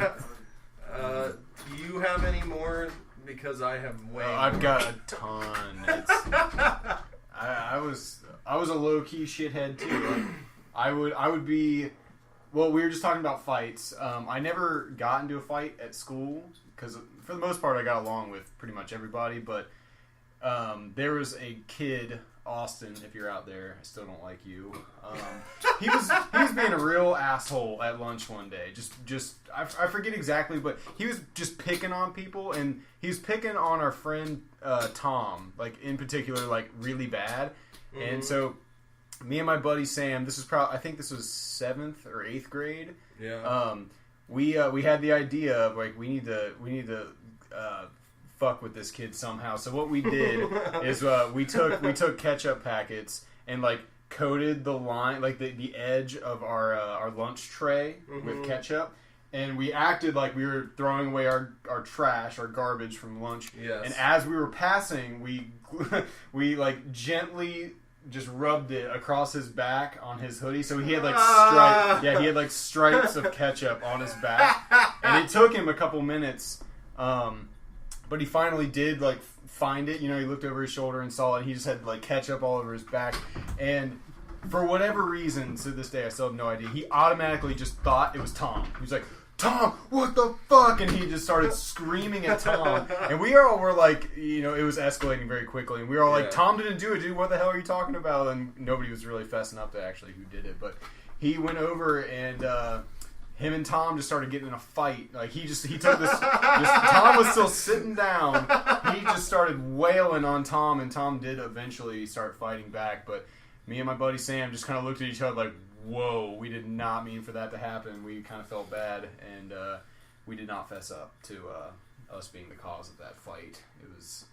Do you have any more? Because I have way. I've more. got a ton. I was a low key shithead too. Like, I would be. Well, we were just talking about fights. I never got into a fight at school because for the most part I got along with pretty much everybody. But there was a kid, Austin. If you're out there, I still don't like you. He was being a real asshole at lunch one day. I forget exactly, but he was just picking on people, and he was picking on our friend Tom, like in particular, like really bad. Mm-hmm. And so me and my buddy Sam, I think this was 7th or 8th grade. Yeah. We had the idea of like we need to fuck with this kid somehow. So what we did is we took ketchup packets and like coated the line, like the edge of our lunch tray with ketchup, and we acted like we were throwing away our trash, our garbage from lunch. Yes. And as we were passing, we like gently just rubbed it across his back on his hoodie, so he had like stripes. Yeah, he had like stripes of ketchup on his back, and it took him a couple minutes, but he finally did like find it. You know, he looked over his shoulder and saw it. And he just had like ketchup all over his back, and for whatever reason, to this day, I still have no idea. He automatically just thought it was Tom. He was like, "Tom, what the fuck?" And he just started screaming at Tom. And we all were like, you know, it was escalating very quickly. And we were all like, "Tom didn't do it, dude. What the hell are you talking about?" And nobody was really fessing up to actually who did it. But he went over and him and Tom just started getting in a fight. Like he took this. Tom was still sitting down. He just started wailing on Tom, and Tom did eventually start fighting back. But me and my buddy Sam just kind of looked at each other like, whoa, we did not mean for that to happen. We kind of felt bad, and we did not fess up to us being the cause of that fight. It was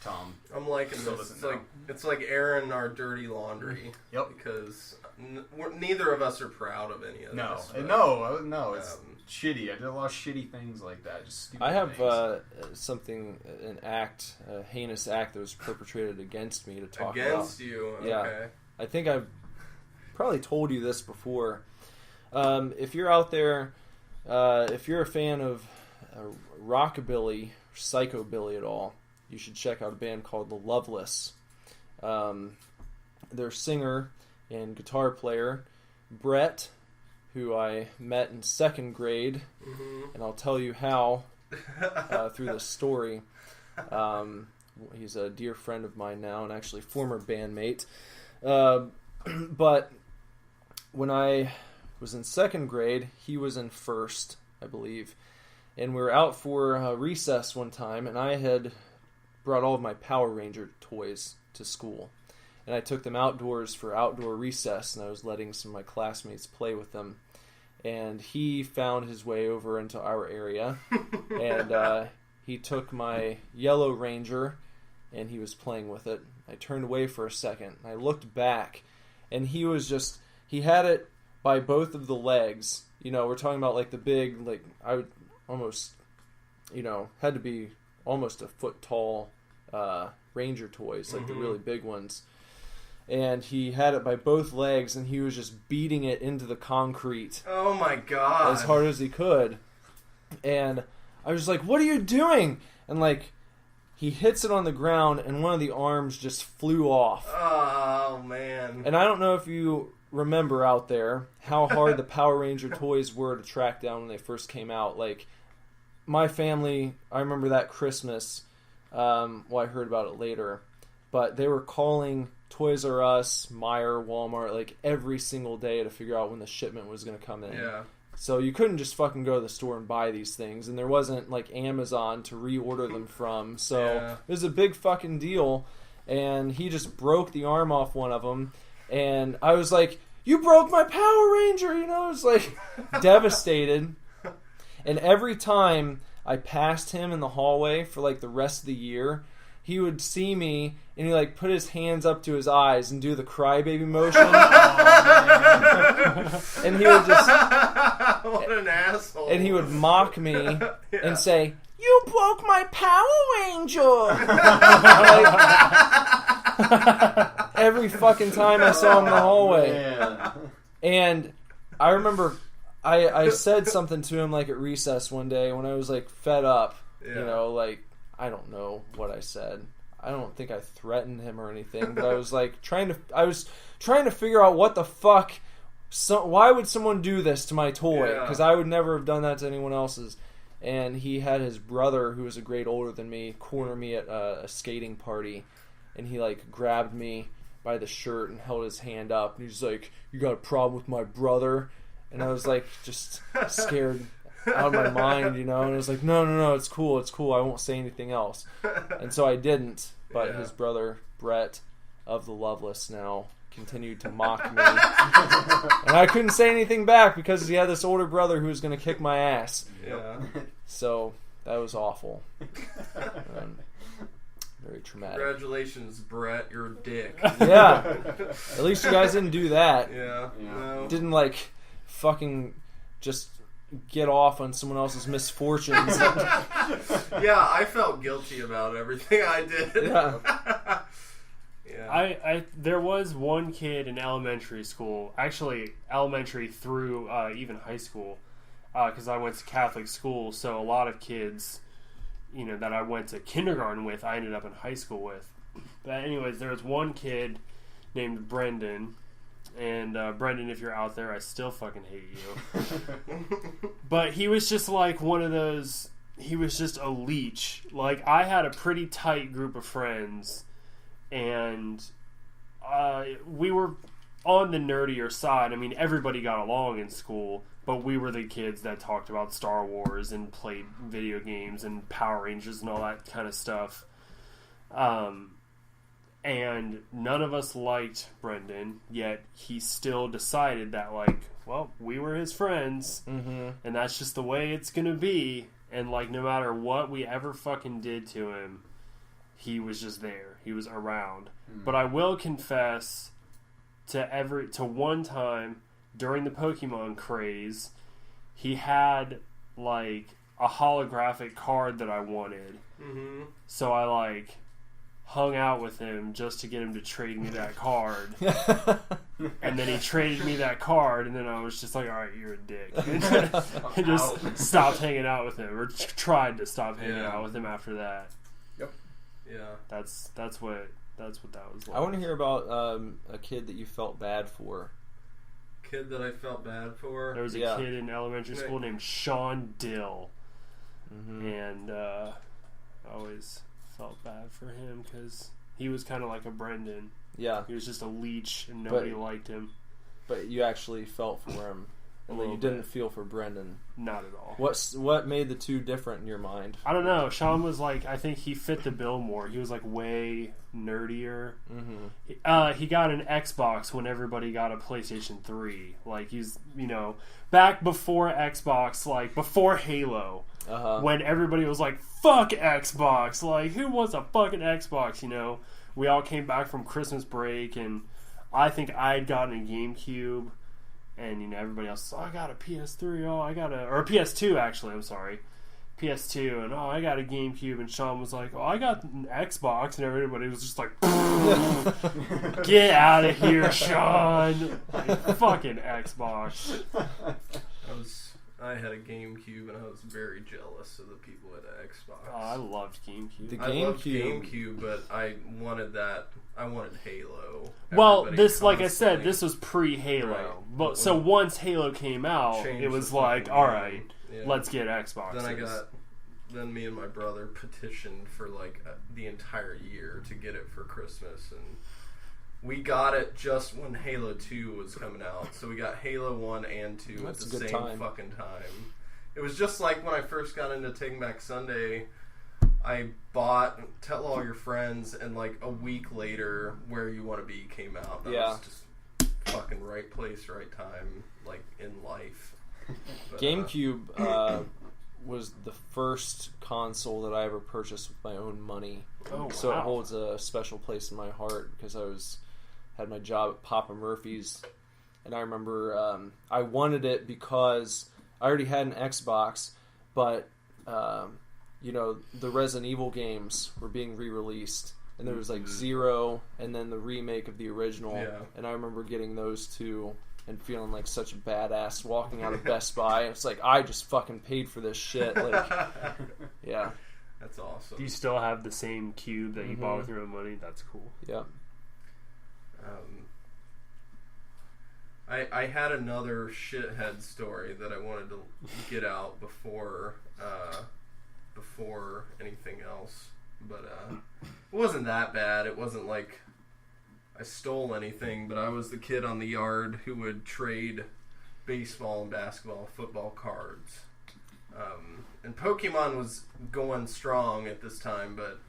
Tom. I'm liking this. It's like airing our dirty laundry. Yep. Because neither of us are proud of any of this. No, it's shitty. I did a lot of shitty things like that. Just stupid I have things. a heinous act that was perpetrated against me to talk about. Against you? Okay. Yeah. I think I've probably told you this before. If you're out there, if you're a fan of rockabilly, psychobilly at all, you should check out a band called The Loveless. Their singer and guitar player, Brett, who I met in 2nd grade, and I'll tell you how through this story. He's a dear friend of mine now, and actually former bandmate. But when I was in 2nd grade, he was in 1st, I believe. And we were out for recess one time, and I had brought all of my Power Ranger toys to school. And I took them outdoors for outdoor recess, and I was letting some of my classmates play with them. And he found his way over into our area, and he took my Yellow Ranger, and he was playing with it. I turned away for a second, and I looked back, and he had it by both of the legs. You know, we're talking about like the big, like I would almost, you know, had to be almost a foot tall Ranger toys, like the really big ones. And he had it by both legs, and he was just beating it into the concrete. Oh my god! As hard as he could. And I was like, "What are you doing?" And like, he hits it on the ground, and one of the arms just flew off. Oh man! And I don't know if you remember out there how hard the Power Ranger toys were to track down when they first came out. Like, my family, I remember that Christmas. Well, I heard about it later, but they were calling Toys R Us, Meijer, Walmart, like every single day to figure out when the shipment was going to come in. Yeah. So you couldn't just fucking go to the store and buy these things, and there wasn't like Amazon to reorder them from. So it was a big fucking deal, and he just broke the arm off one of them, and I was like, "You broke my Power Ranger!" You know, I was like devastated. And every time I passed him in the hallway for like the rest of the year, he would see me and he like put his hands up to his eyes and do the crybaby motion. And he would just what an asshole. And he would mock me and say, "You broke my Power Ranger!" Like, every fucking time I saw him in the hallway. And I remember I said something to him like at recess one day when I was like fed up. You know, like, I don't know what I said. I don't think I threatened him or anything, but I was like trying to figure out what the fuck. Why would someone do this to my toy? Because I would never have done that to anyone else's. And he had his brother, who was a grade older than me, corner me at a skating party, and he like grabbed me by the shirt and held his hand up, and he's like, "You got a problem with my brother?" And I was like, just scared out of my mind, you know. And I was like, no, it's cool, I won't say anything else. And so I didn't. But his brother Brett of the Loveless now continued to mock me, and I couldn't say anything back because he had this older brother who was going to kick my ass. Yeah. So that was awful. Very traumatic. Congratulations, Brett. You're a dick. Yeah. At least you guys didn't do that. Yeah. No. Didn't like fucking just get off on someone else's misfortunes. Yeah, I felt guilty about everything I did. Yeah. Yeah. There was one kid in elementary school, actually elementary through even high school, because I went to Catholic school, so a lot of kids, you know, that I went to kindergarten with, I ended up in high school with. But anyways, there was one kid named Brendan, and Brendan, if you're out there, I still fucking hate you. But he was just like one of those, he was just a leech. Like, I had a pretty tight group of friends, and we were on the nerdier side. I mean, everybody got along in school, but we were the kids that talked about Star Wars and played video games and Power Rangers and all that kind of stuff. And none of us liked Brendan, yet he still decided that, like, well, we were his friends, and that's just the way it's gonna be. And, like, no matter what we ever fucking did to him, he was just there. He was around. But I will confess to one time during the Pokemon craze, he had like a holographic card that I wanted. So I like hung out with him just to get him to trade me that card. And then he traded me that card, and then I was just like, all right, you're a dick. And just stopped hanging out with him, or tried to stop hanging out with him after that. Yeah. That's what that was like. I want to hear about a kid that you felt bad for. Kid that I felt bad for? There was a kid in elementary school named Sean Dill. And I always felt bad for him because he was kind of like a Brendan. Yeah. He was just a leech and nobody liked him. But you actually felt for him. And then you didn't feel for Brendan. Not at all. What made the two different in your mind? I don't know. Sean was like, I think he fit the bill more. He was like way nerdier. He got an Xbox when everybody got a PlayStation 3. Like, he's, you know, back before Xbox, like before Halo, when everybody was like, fuck Xbox. Like, who wants a fucking Xbox, you know? We all came back from Christmas break, and I think I'd gotten a GameCube. And, you know, everybody else, I got a PS3, or a PS2, actually, I'm sorry. PS2, and, I got a GameCube, and Sean was like, I got an Xbox, and everybody was just like, get out of here, Sean! Like, fucking Xbox. I had a GameCube, and I was very jealous of the people at Xbox. Oh, I loved GameCube. I loved GameCube, but I wanted that. I wanted Halo. Well, like I said, this was pre-Halo. Right. But so once Halo came out, it was like, all right, let's get Xboxes. Then me and my brother petitioned for like the entire year to get it for Christmas, and we got it just when Halo 2 was coming out. So we got Halo 1 and 2 at the same fucking time. It was just like when I first got into Taking Back Sunday, I bought Tell All Your Friends, and like a week later, Where You Want to Be came out. That was just fucking right place, right time, like in life. But, GameCube was the first console that I ever purchased with my own money. So it holds a special place in my heart because I had my job at Papa Murphy's, and I remember I wanted it because I already had an Xbox, but you know, the Resident Evil games were being re-released, and there was like Zero and then the remake of the original, and I remember getting those two and feeling like such a badass walking out of Best Buy. It's like, I just fucking paid for this shit. Like, yeah. That's awesome. Do you still have the same cube that you bought with your own money? That's cool. Yep. I had another shithead story that I wanted to get out before anything else, but it wasn't that bad. It wasn't like I stole anything, but I was the kid on the yard who would trade baseball and basketball, football cards. And Pokemon was going strong at this time, but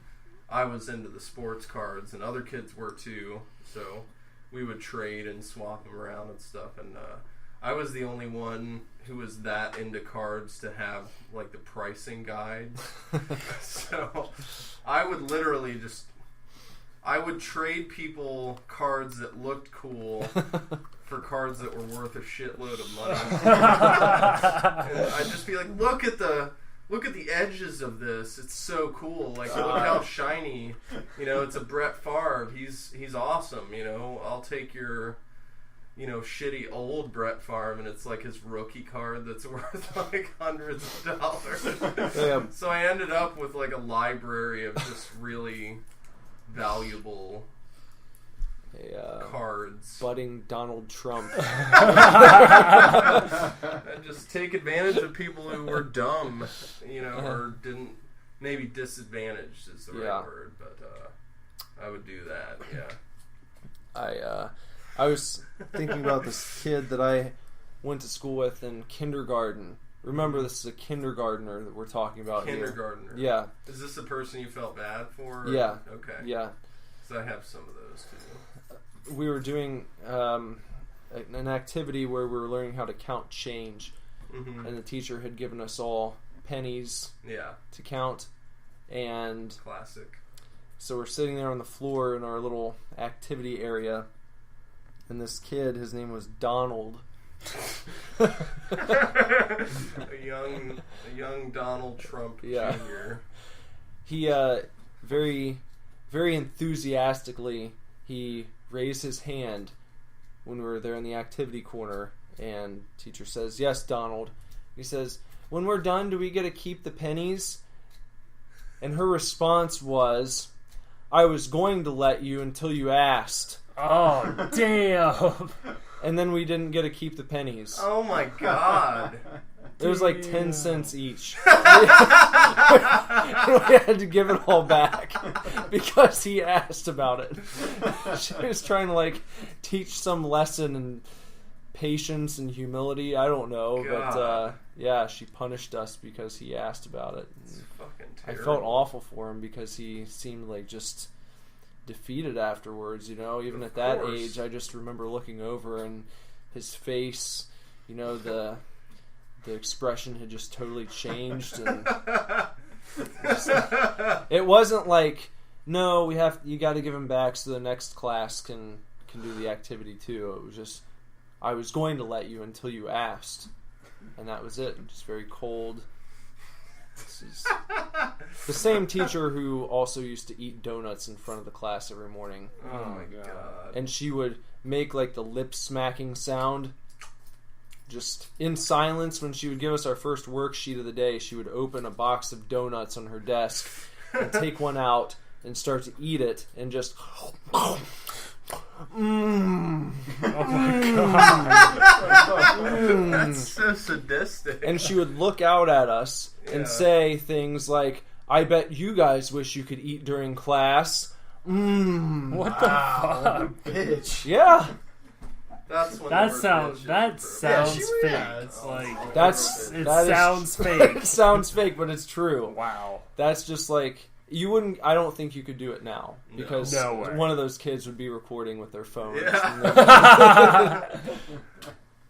I was into the sports cards, and other kids were too, so we would trade and swap them around and stuff, and I was the only one who was that into cards to have, like, the pricing guides. So I would literally I would trade people cards that looked cool for cards that were worth a shitload of money. And I'd just be like, look at the edges of this. It's so cool. Like, look how shiny. You know, it's a Brett Favre. He's awesome. You know, I'll take your, shitty old Brett Favre, and it's like his rookie card that's worth like hundreds of dollars. Yeah. So I ended up with like a library of just really valuable cards. Budding Donald Trump. And just take advantage of people who were dumb, or didn't, maybe disadvantaged is the right word, but I would do that, yeah. I was thinking about this kid that I went to school with in kindergarten. Remember, this is a kindergartner that we're talking about Kindergartner. Here. Yeah. Is this the person you felt bad for? Yeah. Okay. Yeah. So I have some of those too. We were doing an activity where we were learning how to count change, and the teacher had given us all pennies to count, and classic. So we're sitting there on the floor in our little activity area, and this kid, his name was Donald. a young Donald Trump Jr. He very, very enthusiastically he raised his hand when we were there in the activity corner, and teacher says, "Yes, Donald." He says, "When we're done, do we get to keep the pennies?" And her response was, "I was going to let you until you asked." Oh, damn. And then we didn't get to keep the pennies. Oh my god. It was like 10 cents each. We had to give it all back because he asked about it. She was trying to like teach some lesson in patience and humility. I don't know, but she punished us because he asked about it. It's fucking I terrible. felt awful for him because he seemed like just defeated afterwards. Even at that age, I just remember looking over and his face. The expression had just totally changed, and it wasn't like, no, you got to give him back so the next class can do the activity too. It was just, I was going to let you until you asked, and that was it. Just very cold. This is the same teacher who also used to eat donuts in front of the class every morning. Oh my god. And she would make like the lip smacking sound just in silence. When she would give us our first worksheet of the day, she would open a box of donuts on her desk and take one out and start to eat it and just Oh my god. That's so sadistic. And she would look out at us and say things like, "I bet you guys wish you could eat during class." What the fuck? Bitch. Yeah. That's when That sounds fake. It sounds fake. It sounds fake, but it's true. Wow. That's just like, you wouldn't. I don't think you could do it now because No way. one of those kids would be recording with their phone. Yeah.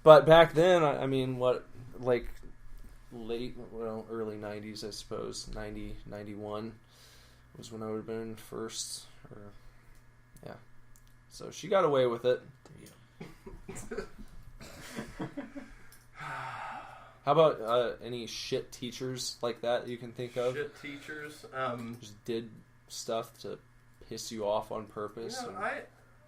But back then, I mean, early 90s, I suppose, 90, 91 was when I would have been first. So she got away with it. How about any shit teachers like that you can think of? Shit teachers? Just did stuff to piss you off on purpose?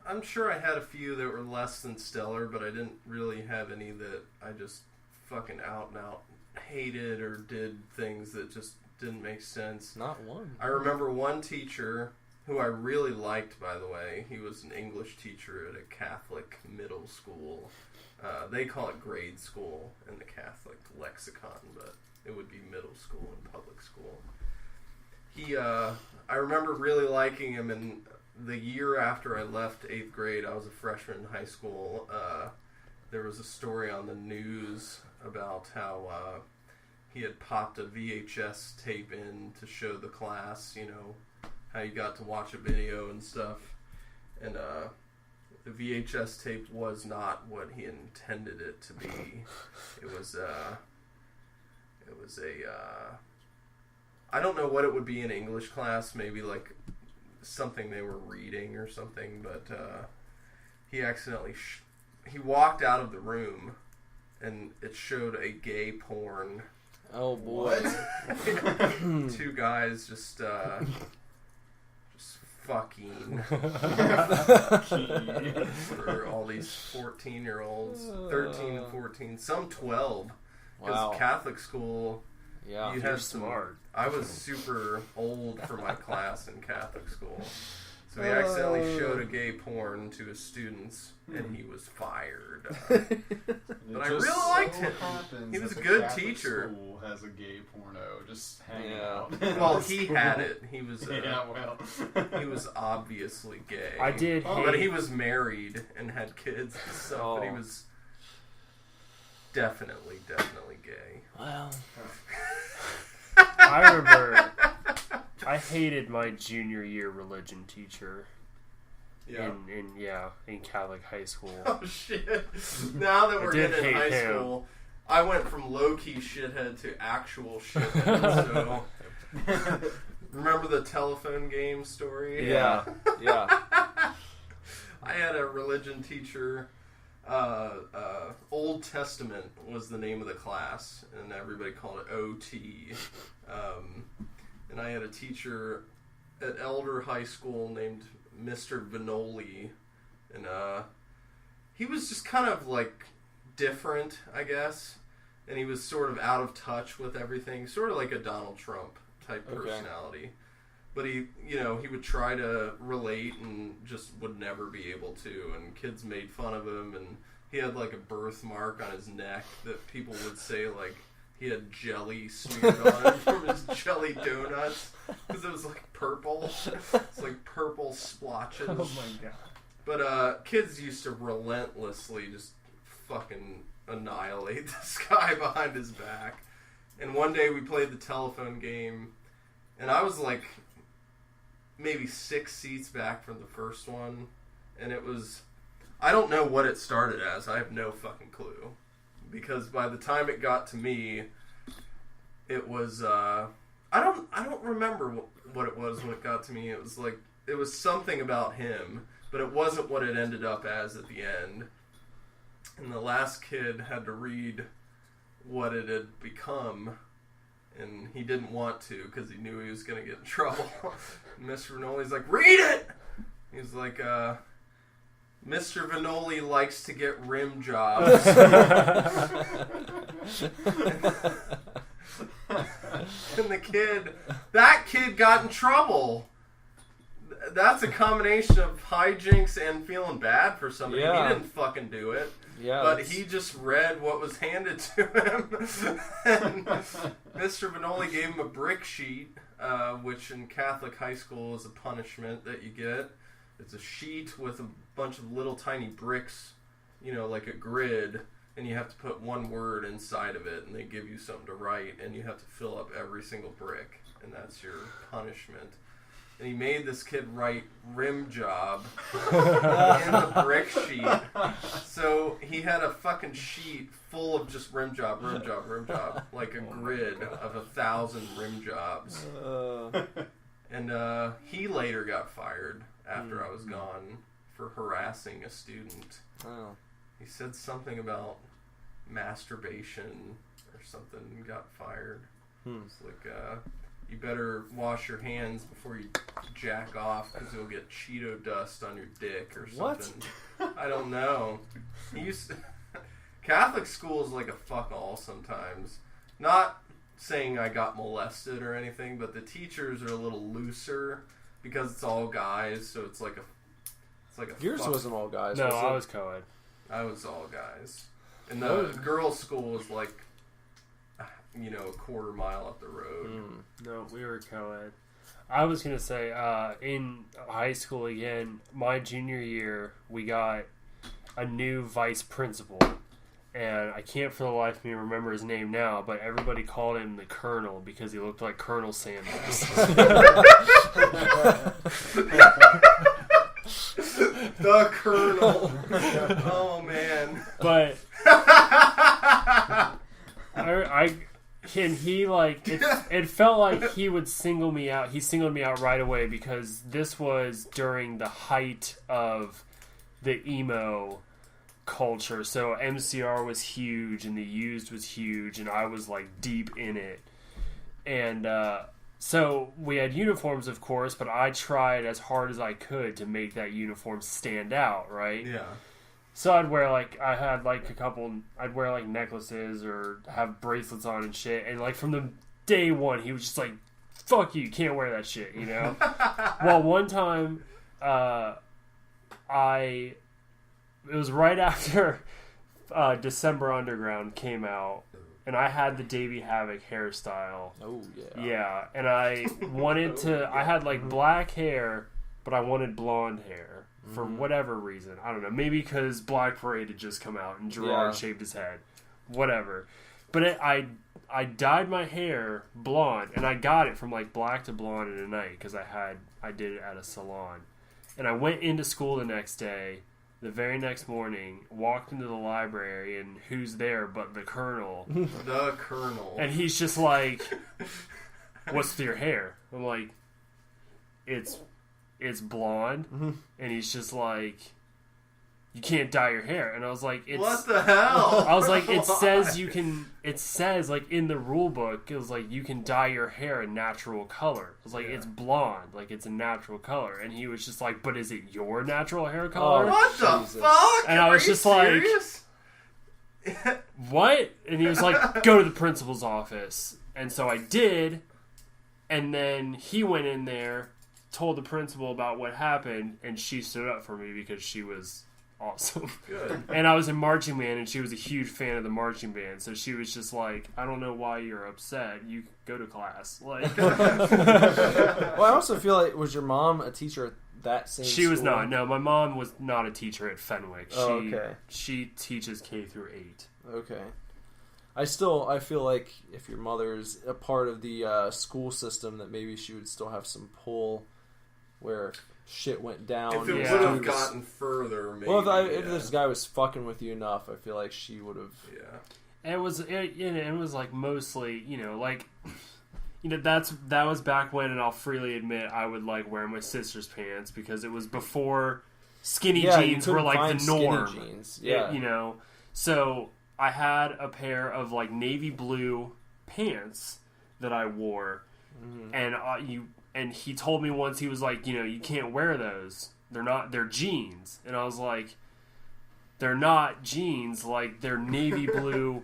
I'm sure I had a few that were less than stellar, but I didn't really have any that I just fucking out and out hated or did things that just didn't make sense. Not one. I remember one teacher who I really liked, by the way. He was an English teacher at a Catholic middle school. They call it grade school in the Catholic lexicon, but it would be middle school and public school. I remember really liking him, and the year after I left 8th grade, I was a freshman in high school. There was a story on the news about how he had popped a VHS tape in to show the class, you know, how you got to watch a video and stuff. And the VHS tape was not what he intended it to be. It was a I don't know what it would be in English class, maybe like something they were reading or something, but he accidentally he walked out of the room and it showed a gay porn. Oh boy. Two guys just fucking for all these 14-year-olds, 13 and 14, some 12. Because Wow. Catholic school, Yeah. you You're had some. smart. I was super old for my class in Catholic school. So he accidentally showed a gay porn to his students, and he was fired. But I really liked him. He was a good teacher. School has a gay porno just hanging Yeah. out. Well, he had it. He was Yeah, well. he was obviously gay. I did But hate- he was married and had kids and stuff, but he Oh. was definitely gay. Well. I remember I hated my junior year religion teacher in Catholic high school. Oh shit! Now that we're did getting hate high him. school, I went from low-key shithead to actual shithead. So, remember the telephone game story? Yeah. Yeah. I had a religion teacher. Old Testament was the name of the class, and everybody called it OT. And I had a teacher at Elder High School named Mr. Vinoli, and he was just kind of like different, I guess, and he was sort of out of touch with everything, sort of like a Donald Trump type personality. But he would try to relate and just would never be able to, and kids made fun of him, and he had like a birthmark on his neck that people would say like he had jelly smeared on him from his jelly donuts, because it was like purple. It's like purple splotches. Oh my god. But kids used to relentlessly just fucking annihilate this guy behind his back. And one day we played the telephone game, and I was like maybe 6 seats back from the first one, and it was, I don't know what it started as. I have no fucking clue, because by the time it got to me, it was I don't remember what it was when it got to me. It was like, it was something about him, but it wasn't what it ended up as at the end. And the last kid had to read what it had become, and he didn't want to because he knew he was going to get in trouble. Mr. Vinoli's like, read it! He's like, Mr. Vinoli likes to get rim jobs. And that kid got in trouble. That's a combination of hijinks and feeling bad for somebody. Yeah. He didn't fucking do it. Yeah. But he just read what was handed to him. And Mr. Vinoli gave him a brick sheet, which in Catholic high school is a punishment that you get. It's a sheet with a bunch of little tiny bricks, like a grid, and you have to put one word inside of it, and they give you something to write, and you have to fill up every single brick, and that's your punishment. And he made this kid write rim job in the brick sheet. So he had a fucking sheet full of just rim job, like a grid of 1,000 rim jobs. And he later got fired after I was gone for harassing a student. Oh. He said something about masturbation or something and got fired. It's like, you better wash your hands before you jack off because you'll get Cheeto dust on your dick or something. What? I don't know. Catholic school is like a fuck all sometimes. Not saying I got molested or anything, but the teachers are a little looser because it's all guys, so it's like a Yours wasn't all guys. No, was I it? was co-ed. I was all guys. And the girls' school was like, a quarter mile up the road. No, we were co-ed. I was going to say, in high school again, my junior year, we got a new vice principal. And I can't for the life of me remember his name now, but everybody called him the Colonel because he looked like Colonel Sanders. The Colonel. Oh, man. But it felt like he would single me out. He singled me out right away because this was during the height of the emo culture. So MCR was huge and the Used was huge and I was like deep in it. And so we had uniforms, of course, but I tried as hard as I could to make that uniform stand out, right? Yeah. So I'd wear I'd wear like necklaces or have bracelets on and shit. And like from the day one, he was just like, fuck you can't wear that shit, you know? Well, one time, it was right after December Underground came out. And I had the Davey Havoc hairstyle. Oh, yeah. Yeah, and I wanted to... I had, like, black hair, but I wanted blonde hair. For whatever reason. I don't know. Maybe because Black Parade had just come out and Gerard shaved his head. Whatever. But I dyed my hair blonde, and I got it from, like, black to blonde in a night, because I did it at a salon. And I went into school the next day... The very next morning, walked into the library, and who's there but the Colonel? The Colonel. And he's just like, "What's with your hair?" I'm like, "It's blonde." And he's just like, "You can't dye your hair." And I was like, "What the hell?" I was like, "It says you can." It says like in the rule book, it was like you can dye your hair a natural color. I was like, "It's blonde, like it's a natural color." And he was just like, "But is it your natural hair color?" What the fuck? And I was just serious? like, "What?" And he was like, "Go to the principal's office." And so I did. And then he went in there, told the principal about what happened, and she stood up for me because she was awesome. Good. And I was in marching band, and she was a huge fan of the marching band, so she was just like, "I don't know why you're upset. You go to class." Like, Well, I also feel like, was your mom a teacher at that same she was school? not. No, my mom was not a teacher at Fenwick. Okay. She teaches K through 8. Okay. I feel like if your mother's a part of the school system, that maybe she would still have some pull where shit went down. If it Yeah. would have gotten further, maybe. Well, if this guy was fucking with you enough, I feel like she would have. Yeah. And it was like mostly, that was back when, and I'll freely admit I would like wear my sister's pants because it was before skinny jeans were like the norm. Skinny jeans. Yeah. So I had a pair of like navy blue pants that I wore, and he told me once, he was like, you can't wear those. They're jeans. And I was like, they're not jeans, like they're navy blue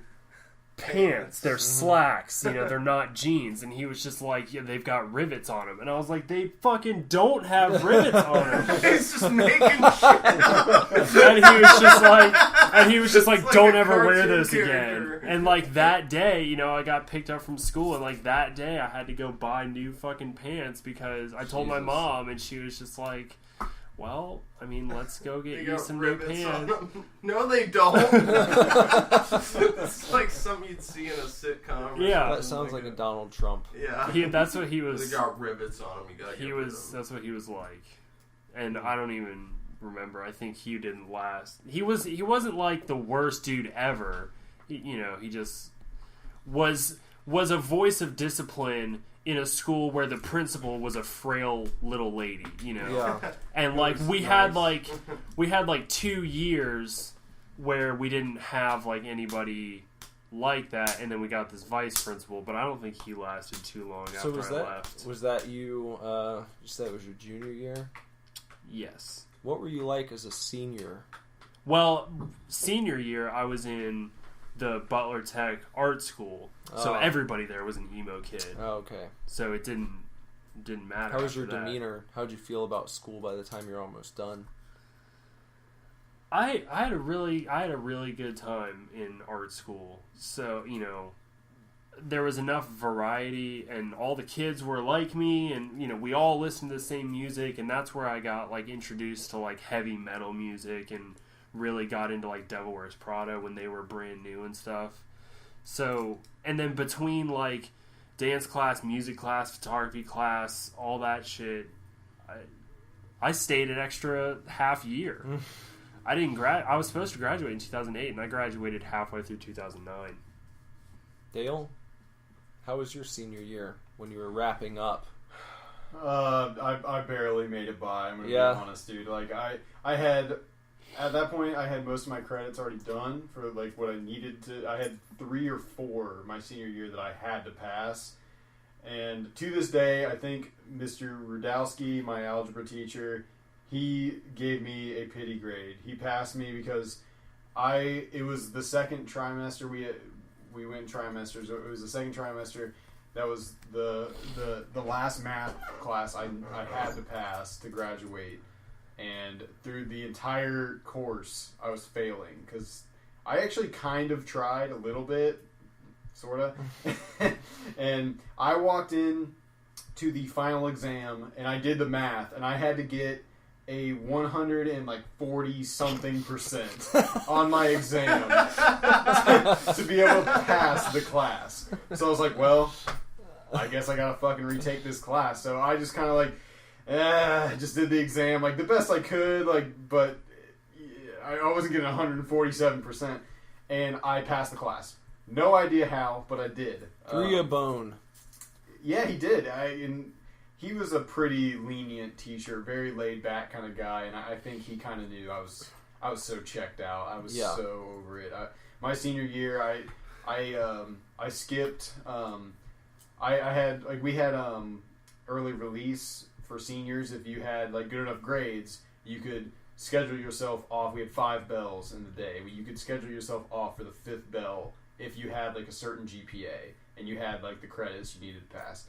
pants. They're slacks. They're not jeans. And he was just like, yeah, they've got rivets on them. And I was like, they fucking don't have rivets on them. He's just making shit up. And he was just like, like don't a ever wear cartoon those character. again. And like that day, I got picked up from school, and like that day I had to go buy new fucking pants because I told my mom, and she was just like, well, I mean, let's go get you some new pants. No, they don't. It's like something you'd see in a sitcom. Yeah. That sounds like a Donald Trump. Yeah. That's what he was. They got rivets on them. You gotta get rid of them. That's what he was like. And I don't even remember. I think he didn't last. He wasn't like the worst dude ever. He just was a voice of discipline in a school where the principal was a frail little lady, Yeah. And like we had 2 years where we didn't have like anybody like that, and then we got this vice principal, but I don't think he lasted too long after I left. Was that you? You said it was your junior year. Yes. What were you like as a senior? Well, senior year I was in the Butler Tech art school, So everybody there was an emo kid. Oh, okay. So it didn't matter. How was your after that. demeanor? How'd you feel about school by the time you're almost done? I had a really good time in art school. So, you know, there was enough variety and all the kids were like me and, you know, we all listened to the same music, and that's where I got like introduced to like heavy metal music and really got into like Devil Wears Prada when they were brand new and stuff. So, and then between like dance class, music class, photography class, all that shit, I stayed an extra half year. I didn't I was supposed to graduate in 2008, and I graduated halfway through 2009. Dale, how was your senior year when you were wrapping up? I barely made it by. I'm gonna be Yeah. honest, dude. Like I had at that point I had most of my credits already done for like what I needed to. I had 3 or 4 my senior year that I had to pass, and to this day, I think Mr. Rudowski, my algebra teacher, he gave me a pity grade. He passed me because it was the second trimester we went in trimesters. It was the second trimester. That was the last math class I had to pass to graduate. And through the entire course, I was failing because I actually kind of tried a little bit, sort of. And I walked in to the final exam, and I did the math, and I had to get a 140-something% on my exam to be able to pass the class. So I was like, well, I guess I gotta fucking retake this class. So I just kind of like, just did the exam like the best I could, like, but I wasn't getting 147%, and I passed the class. No idea how, but I did. Threw a bone. Yeah, he did. He was a pretty lenient teacher, very laid back kind of guy, and I think he kind of knew I was so checked out. I was so over it. My senior year, I skipped. I had we had early release for seniors. If you had like good enough grades, you could schedule yourself off. We had 5 bells in the day. You could schedule yourself off for the 5th bell if you had like a certain GPA and you had like the credits you needed to pass.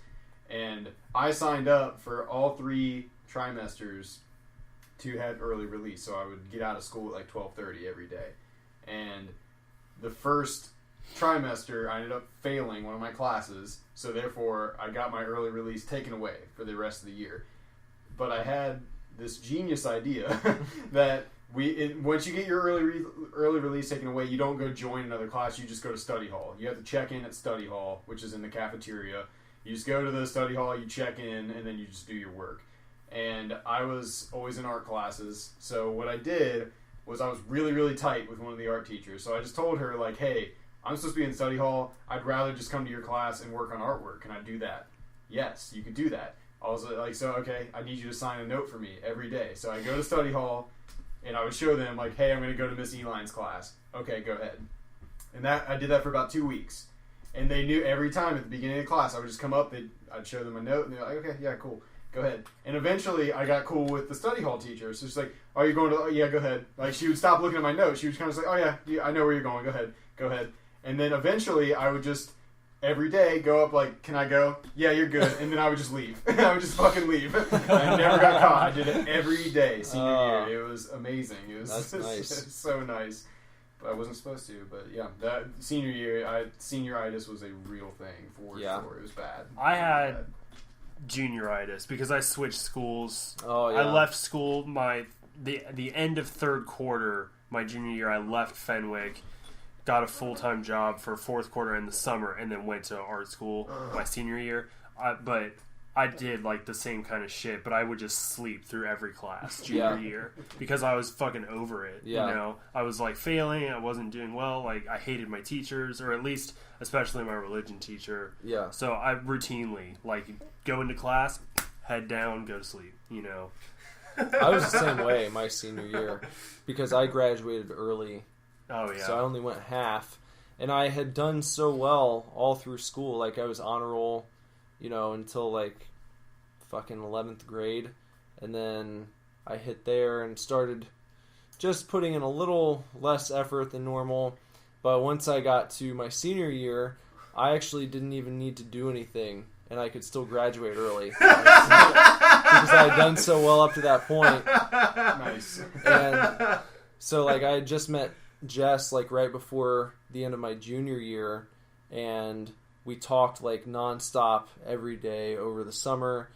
And I signed up for all 3 trimesters to have early release, so I would get out of school at like 12:30 every day. And the first trimester, I ended up failing one of my classes, so therefore I got my early release taken away for the rest of the year. But I had this genius idea that once you get your early release taken away, you don't go join another class, you just go to study hall. You have to check in at study hall, which is in the cafeteria. You just go to the study hall, you check in, and then you just do your work. And I was always in art classes, so what I did was I was really, really tight with one of the art teachers. So I just told her, like, hey, I'm supposed to be in study hall. I'd rather just come to your class and work on artwork. Can I do that? Yes, you could do that. I was like, so, okay, I need you to sign a note for me every day. So I go to study hall, and I would show them, like, hey, I'm going to go to Miss Eline's class. Okay, go ahead. And I did that for about 2 weeks. And they knew every time at the beginning of the class, I would just come up, I'd show them a note, and they're like, okay, yeah, cool, go ahead. And eventually, I got cool with the study hall teacher. So she's like, are you going to, yeah, go ahead. Like, she would stop looking at my notes. She would kind of say, oh, yeah, I know where you're going, go ahead. And then eventually, I would just, every day, go up like, can I go? Yeah, you're good. And then I would just leave. I would just fucking leave. I never got caught. I did it every day, senior year. It was amazing. It was That's nice. so nice. I wasn't supposed to, but yeah, that senior year, senioritis was a real thing for sure. It was bad. I had junioritis because I switched schools. Oh yeah. I left school the end of 3rd quarter my junior year. I left Fenwick, got a full-time job for 4th quarter in the summer, and then went to art school my senior year. But I did like the same kind of shit, but I would just sleep through every class junior year because I was fucking over it. Yeah. You know, I was like failing. I wasn't doing well. Like I hated my teachers, or at least especially my religion teacher. Yeah. So I routinely like go into class, head down, go to sleep. You know. I was the same way my senior year because I graduated early. Oh yeah. So I only went half, and I had done so well all through school. Like I was honor roll, you know, until like fucking 11th grade, and then I hit there and started just putting in a little less effort than normal. But once I got to my senior year, I actually didn't even need to do anything, and I could still graduate early because I had done so well up to that point. Nice. And so, like, I had just met Jess, like, right before the end of my junior year, and we talked, like, nonstop every day over the summer,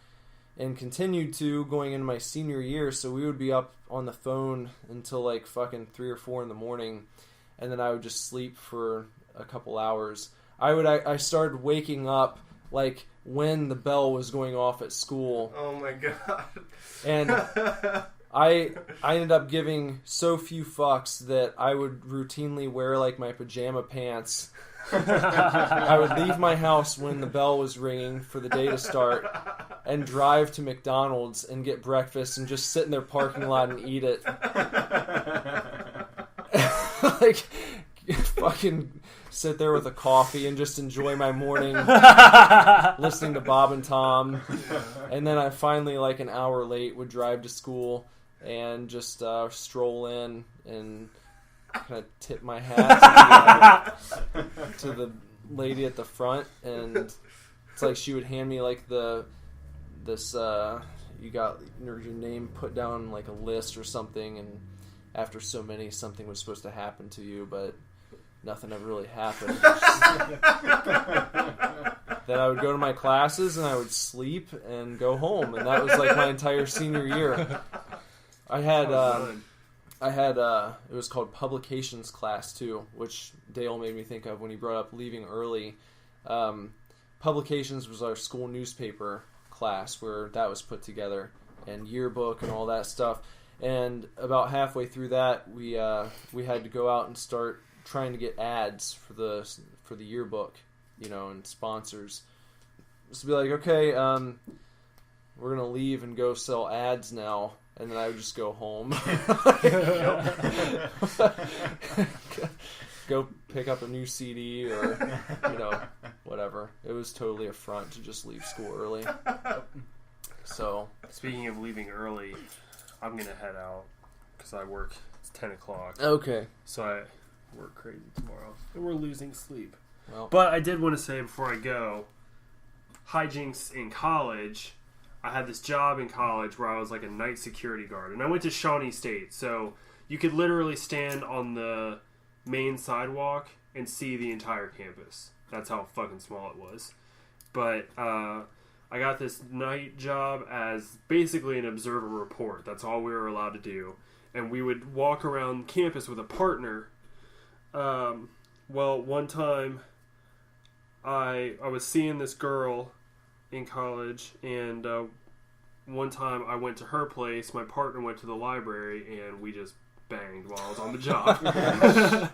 and continued to going into my senior year. So we would be up on the phone until, like, fucking 3 or 4 in the morning, and then I would just sleep for a couple hours. I started waking up, like, when the bell was going off at school. Oh my god. And I ended up giving so few fucks that I would routinely wear, like, my pajama pants. I would leave my house when the bell was ringing for the day to start and drive to McDonald's and get breakfast and just sit in their parking lot and eat it. Like, fucking sit there with a coffee and just enjoy my morning listening to Bob and Tom. And then I finally, like, an hour late, would drive to school and just stroll in and kind of tip my hat to the lady at the front, and it's like she would hand me, like, this you got your name put down, like, a list or something, and after so many, something was supposed to happen to you, but nothing ever really happened. Then I would go to my classes and I would sleep and go home, and that was, like, my entire senior year. I had it was called publications class too, which Dale made me think of when he brought up leaving early. Publications was our school newspaper class where that was put together, and yearbook and all that stuff. And about halfway through that, we had to go out and start trying to get ads for the yearbook, you know, and sponsors. So be like, okay, we're gonna leave and go sell ads now. And then I would just go home. Go pick up a new CD or, you know, whatever. It was totally a front to just leave school early. So, Speaking of leaving early, I'm going to head out because I work. It's 10 o'clock. okay. So I work crazy tomorrow. And we're losing sleep. Well, But I did want to say before I go, hijinks in college. I had this job in college where I was like a night security guard. And I went to Shawnee State. So you could literally stand on the main sidewalk and see the entire campus. That's how fucking small it was. But I got this night job as basically an observer report. That's all we were allowed to do. And we would walk around campus with a partner. Well, one time I was seeing this girl in college, and one time I went to her place, my partner went to the library, and we just banged while I was on the job.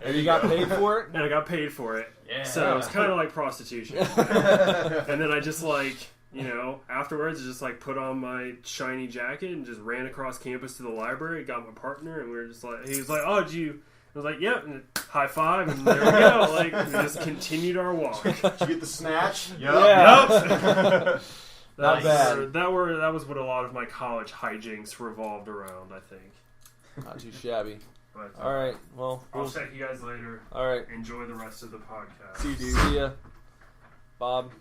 and you got paid for it? And I got paid for it. Yeah. So it was kind of like prostitution. And then I just, like, you know, afterwards I just, like, put on my shiny jacket and just ran across campus to the library, got my partner, and we were just like, he was like, oh, did you... I was like, yep, and high five, and there we go. Like, we just continued our walk. Did you get the snatch? Yep. Yeah. Not bad. That was what a lot of my college hijinks revolved around, I think. Not too shabby. But, All right. Well, I'll check you guys later. all right. Enjoy the rest of the podcast. See you, dude. See ya. Bob,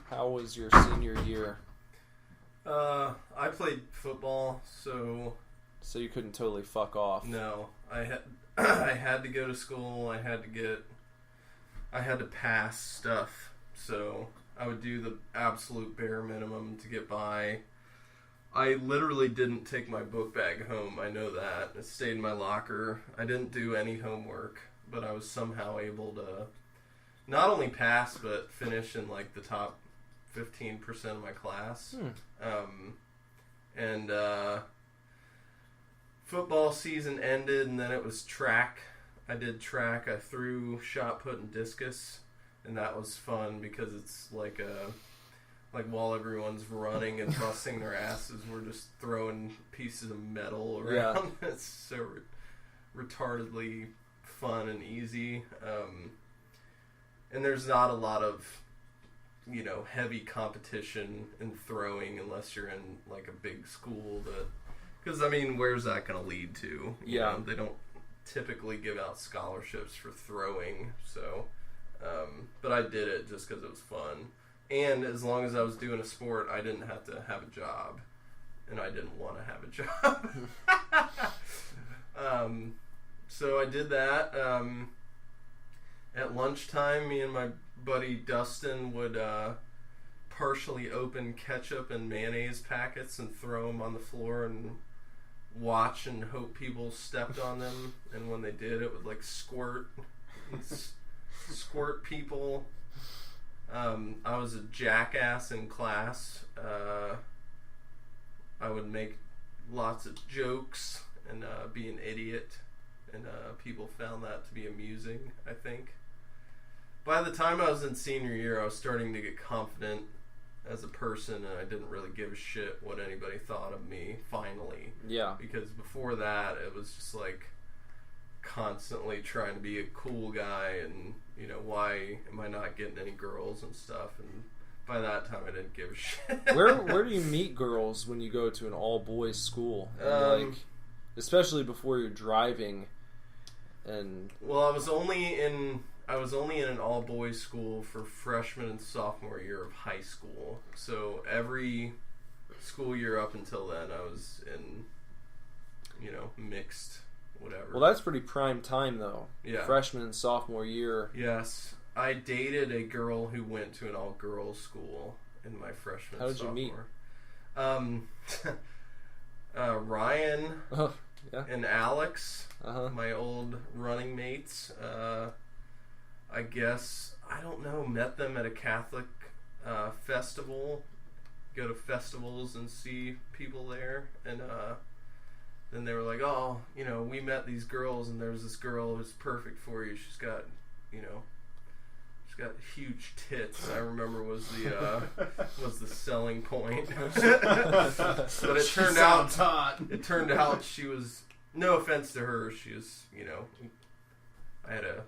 how was your senior year? I played football, so So you couldn't totally fuck off. no. I had to go to school. I had to pass stuff. So I would do the absolute bare minimum to get by. I literally didn't take my book bag home. I know that. It stayed in my locker. I didn't do any homework, but I was somehow able to not only pass, but finish in, like, the top 15% of my class. Football season ended, and then it was track. I did track. I threw shot put and discus, and that was fun because it's like while everyone's running and busting their asses, we're just throwing pieces of metal around. Yeah. It's so retardedly fun and easy. And there's not a lot of, you know, heavy competition in throwing unless you're in, like, a big school that... Because, I mean, where's that going to lead to? You know, they don't typically give out scholarships for throwing, so but I did it just because it was fun. And as long as I was doing a sport, I didn't have to have a job. And I didn't want to have a job. So I did that. At lunchtime, me and my buddy Dustin would partially open ketchup and mayonnaise packets and throw them on the floor and watch and hope people stepped on them. And when they did, it would like squirt people. I was a jackass in class. I would make lots of jokes and be an idiot, and people found that to be amusing, I think. By the time I was in senior year, I was starting to get confident as a person, and I didn't really give a shit what anybody thought of me, finally. Yeah. Because before that, it was just like constantly trying to be a cool guy, and, you know, why am I not getting any girls and stuff, and by that time I didn't give a shit. Where do you meet girls when you go to an all-boys school? And, like, especially before you're driving, and... Well, I was only in an all-boys school for freshman and sophomore year of high school. So every school year up until then, I was in, you know, mixed, whatever. Well, that's pretty prime time, though. Yeah. Freshman and sophomore year. Yes. I dated a girl who went to an all-girls school in my freshman and sophomore. How did you meet? Ryan Yeah. and Alex, Uh-huh. my old running mates. I guess, I don't know, met them at a Catholic festival. Go to festivals and see people there. And then they were like, oh, you know, we met these girls, and there's this girl who's perfect for you. She's got, you know, she's got huge tits. I remember was the selling point. But it turned out she was, no offense to her, she was, you know, I had a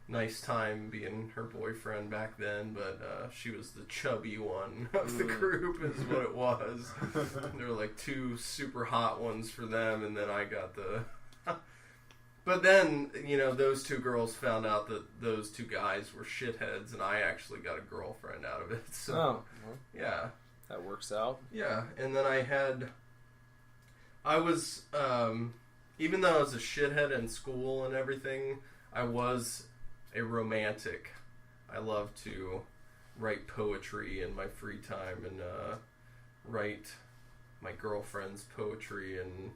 nice time being her boyfriend back then, but she was the chubby one of the group is what it was. There were like two super hot ones for them, and then I got the... But then, you know, those two girls found out that those two guys were shitheads, and I actually got a girlfriend out of it. So, Oh, well, yeah. that works out. Yeah, and then I was, even though I was a shithead in school and everything, I was a romantic. I love to write poetry in my free time and write my girlfriend's poetry and,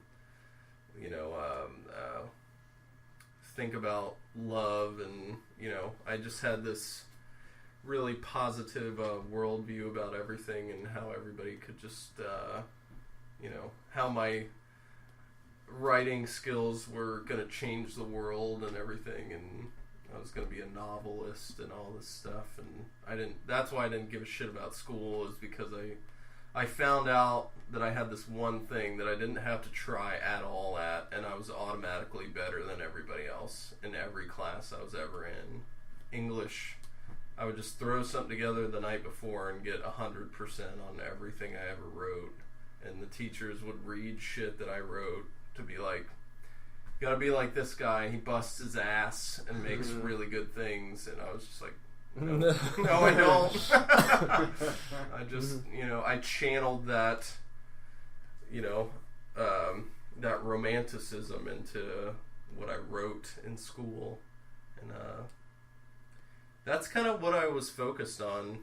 you know, think about love, and, you know, I just had this really positive worldview about everything and how everybody could just, you know, how my writing skills were going to change the world and everything, and I was going to be a novelist and all this stuff, and that's why I didn't give a shit about school, is because I found out that I had this one thing that I didn't have to try at all at, and I was automatically better than everybody else in every class I was ever in. English, I would just throw something together the night before and get 100% on everything I ever wrote, and the teachers would read shit that I wrote to be like, you gotta be like this guy, he busts his ass and makes really good things, and I was just like, no, I don't. I just, you know, I channeled that, you know, that romanticism into what I wrote in school, and that's kind of what I was focused on.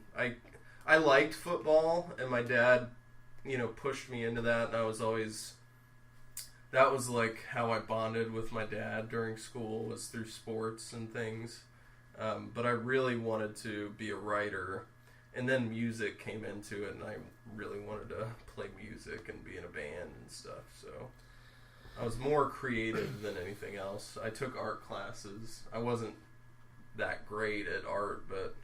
I liked football, and my dad, you know, pushed me into that, and I was always, that was like how I bonded with my dad during school, was through sports and things. But I really wanted to be a writer, and then music came into it, and I really wanted to play music and be in a band and stuff, so I was more creative than anything else. I took art classes. I wasn't that great at art, but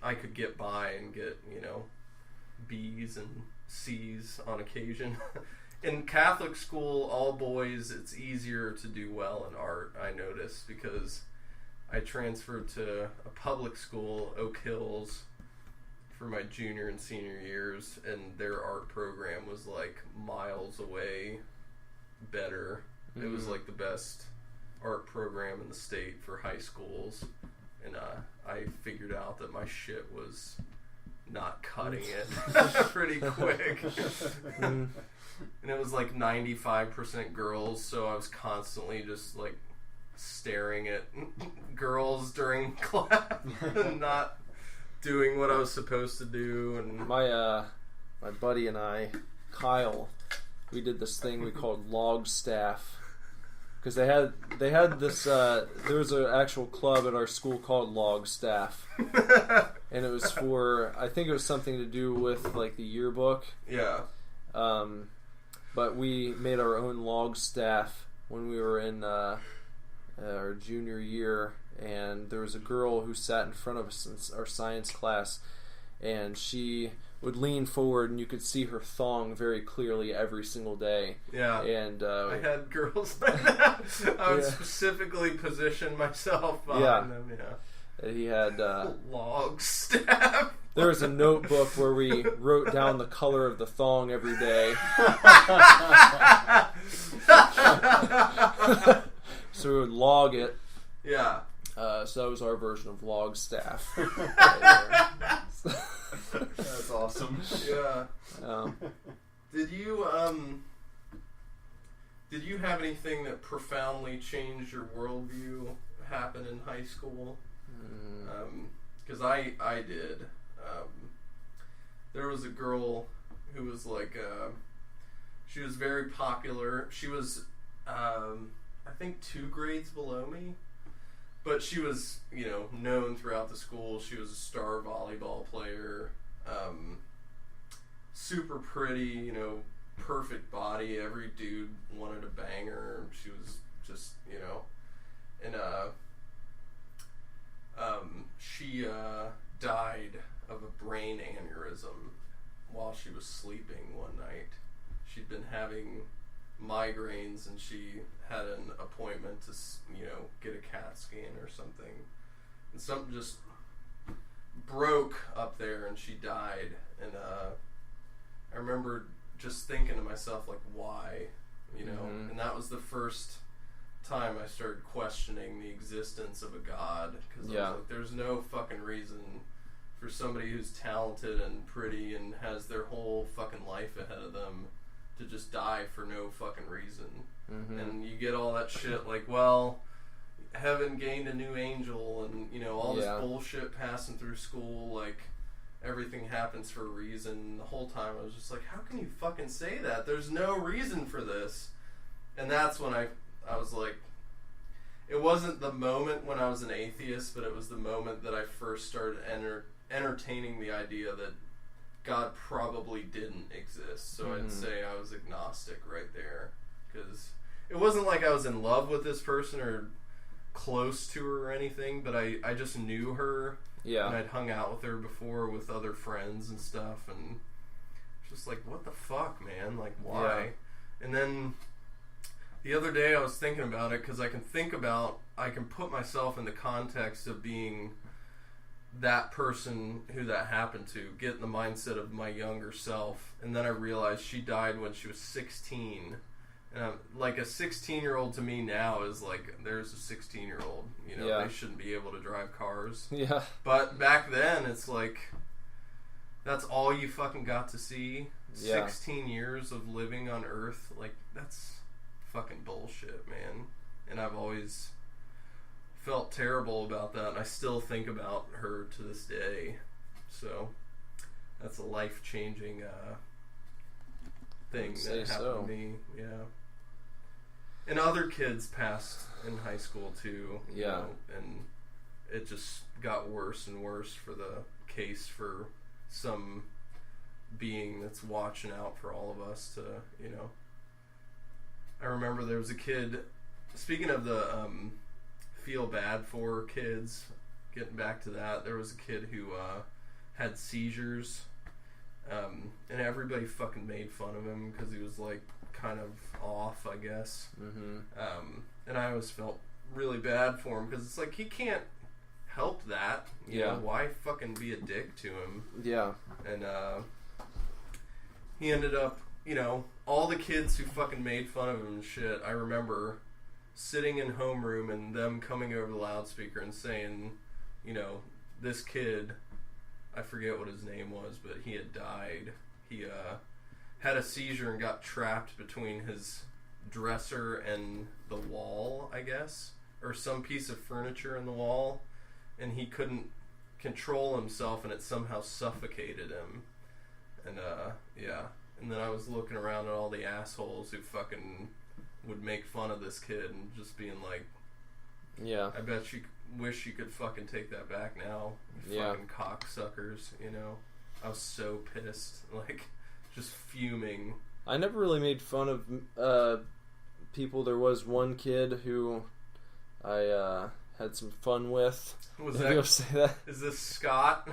I could get by and get, you know, B's and C's on occasion. In Catholic school, all boys, it's easier to do well in art, I noticed, because I transferred to a public school, Oak Hills, for my junior and senior years, and their art program was like miles away better. It was like the best art program in the state for high schools, and I figured figured out that my shit was not cutting it pretty quick. And it was like 95% girls, so I was constantly just like staring at girls during class and not doing what I was supposed to do. And My buddy and I, Kyle, we did this thing we called log staff. Because they had this, there was an actual club at our school called Log Staff, and it was for, I think it was something to do with like the yearbook. Yeah. But we made our own log staff when we were in our junior year, and there was a girl who sat in front of us in our science class, and she would lean forward and you could see her thong very clearly every single day. Yeah. And I had girls like that. I would specifically position myself behind them. Yeah. He had log staff. There was a notebook where we wrote down the color of the thong every day. So we would log it. Yeah. So that was our version of log staff. That's awesome. Yeah. Did you have anything that profoundly changed your worldview happen in high school? Because I did. There was a girl who was like, she was very popular. She was, I think 2 grades below me. But she was, known throughout the school. She was a star volleyball player. Super pretty, perfect body. Every dude wanted to bang her. She was just, and she died of a brain aneurysm while she was sleeping one night. She'd been having migraines and she had an appointment to get a CAT scan or something, and something just broke up there and she died. And I remember just thinking to myself, like, why, and that was the first time I started questioning the existence of a God, because I was like, there's no fucking reason for somebody who's talented and pretty and has their whole fucking life ahead of them to just die for no fucking reason. And you get all that shit like, well, heaven gained a new angel, and all this bullshit passing through school, like everything happens for a reason. The whole time I was just like, how can you fucking say that? There's no reason for this. And that's when I was like, it wasn't the moment when I was an atheist, but it was the moment that I first started entertaining the idea that God probably didn't exist. So I'd say I was agnostic right there, because it wasn't like I was in love with this person or close to her or anything, but I just knew her, and I'd hung out with her before with other friends and stuff, and just like, what the fuck, man? Like, why? And then the other day I was thinking about it, because I can put myself in the context of being that person who that happened to, get in the mindset of my younger self, and then I realized she died when she was 16. And like, a 16-year-old to me now is like, there's a 16-year-old, they shouldn't be able to drive cars. Yeah. But back then, it's like, that's all you fucking got to see. 16 years of living on Earth, like, that's fucking bullshit, man. And I've always felt terrible about that, and I still think about her to this day. So that's a life-changing thing that happened to me. Yeah. And other kids passed in high school too. And it just got worse and worse for the case for some being that's watching out for all of us to, I remember there was a kid, speaking of the feel bad for kids, getting back to that, there was a kid who had seizures, and everybody fucking made fun of him because he was like kind of off, I guess. And I always felt really bad for him, because it's like, he can't help that, you know, why fucking be a dick to him? And he ended up, all the kids who fucking made fun of him and shit, I remember sitting in homeroom and them coming over the loudspeaker and saying, this kid, I forget what his name was, but he had died. He had a seizure and got trapped between his dresser and the wall, I guess, or some piece of furniture in the wall, and he couldn't control himself, and it somehow suffocated him. And and then I was looking around at all the assholes who fucking would make fun of this kid and just being like, yeah, I bet you wish you could fucking take that back now, you fucking cocksuckers, you know. I was so pissed, like, just fuming. I never really made fun of people. There was one kid who I had some fun with. Say that? Is this Scott?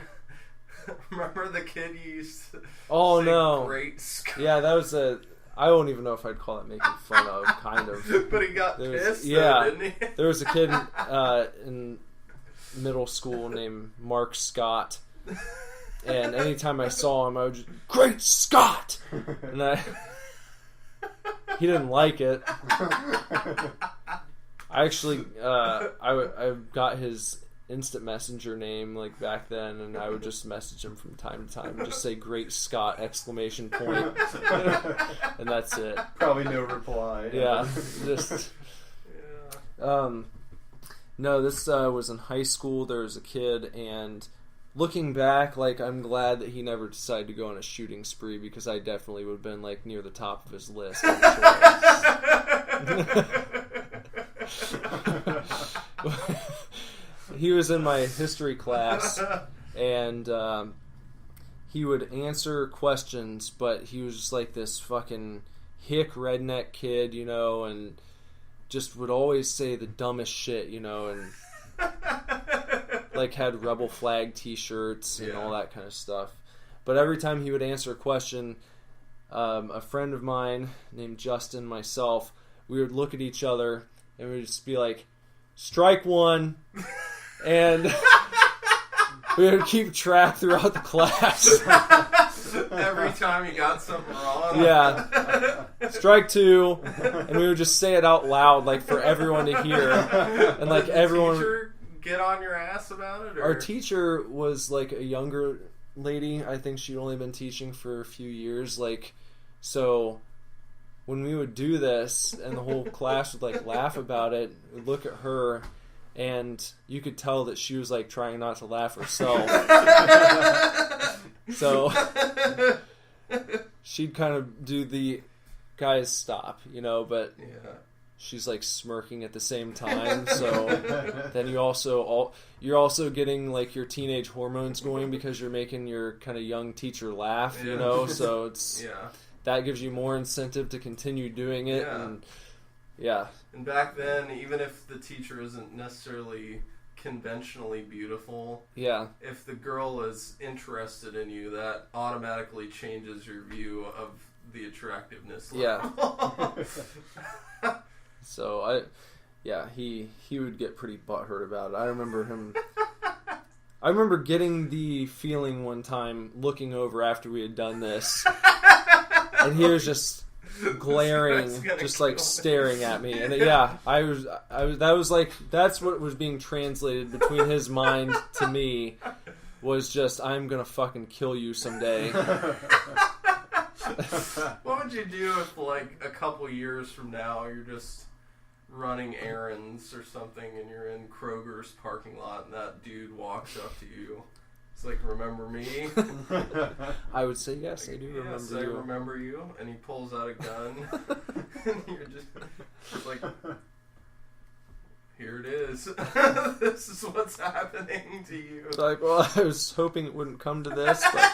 Remember the kid you used to Oh, say, no. Great Scott? Yeah, that was I don't even know if I'd call it making fun of, kind of. But he got pissed, yeah, though, didn't he? There was a kid in middle school named Mark Scott. And anytime I saw him, I would just, Great Scott! And he didn't like it. I actually, I got his instant messenger name, like, back then, and I would just message him from time to time and just say Great Scott! ! And that's it. Probably no reply. Yeah. Just, no, this was in high school. There was a kid, and looking back, like, I'm glad that he never decided to go on a shooting spree, because I definitely would have been, like, near the top of his list. He was in my history class, and he would answer questions, but he was just like this fucking hick redneck kid, you know, and just would always say the dumbest shit, you know, and like had rebel flag t-shirts and all that kind of stuff. But every time he would answer a question, a friend of mine named Justin, myself, we would look at each other and we would just be like, strike one. And we would keep track throughout the class. Every time you got something wrong. Yeah. Strike two. And we would just say it out loud, like, for everyone to hear. And, like, Did everyone... the teacher get on your ass about it? Or? Our teacher was, like, a younger lady. I think she'd only been teaching for a few years. Like, so when we would do this and the whole class would, like, laugh about it, we'd look at her... And you could tell that she was, like, trying not to laugh herself. So she'd kind of do the guys stop, you know, but she's, like, smirking at the same time. So then you're also getting, like, your teenage hormones going because you're making your kind of young teacher laugh, you know. So it's that gives you more incentive to continue doing it. And And back then, even if the teacher isn't necessarily conventionally beautiful, if the girl is interested in you, that automatically changes your view of the attractiveness level. So he would get pretty butthurt about it. I remember getting the feeling one time looking over after we had done this, and he was just glaring, just like staring at me, and that's what was being translated between his mind to me, was just, I'm gonna fucking kill you someday. What would you do if, like, a couple years from now you're just running errands or something and you're in Kroger's parking lot and that dude walks up to you? It's like, remember me? I would say yes, I do remember yes, you. I remember you. And he pulls out a gun. And you're just like, here it is. This is what's happening to you. It's like, well, I was hoping it wouldn't come to this, but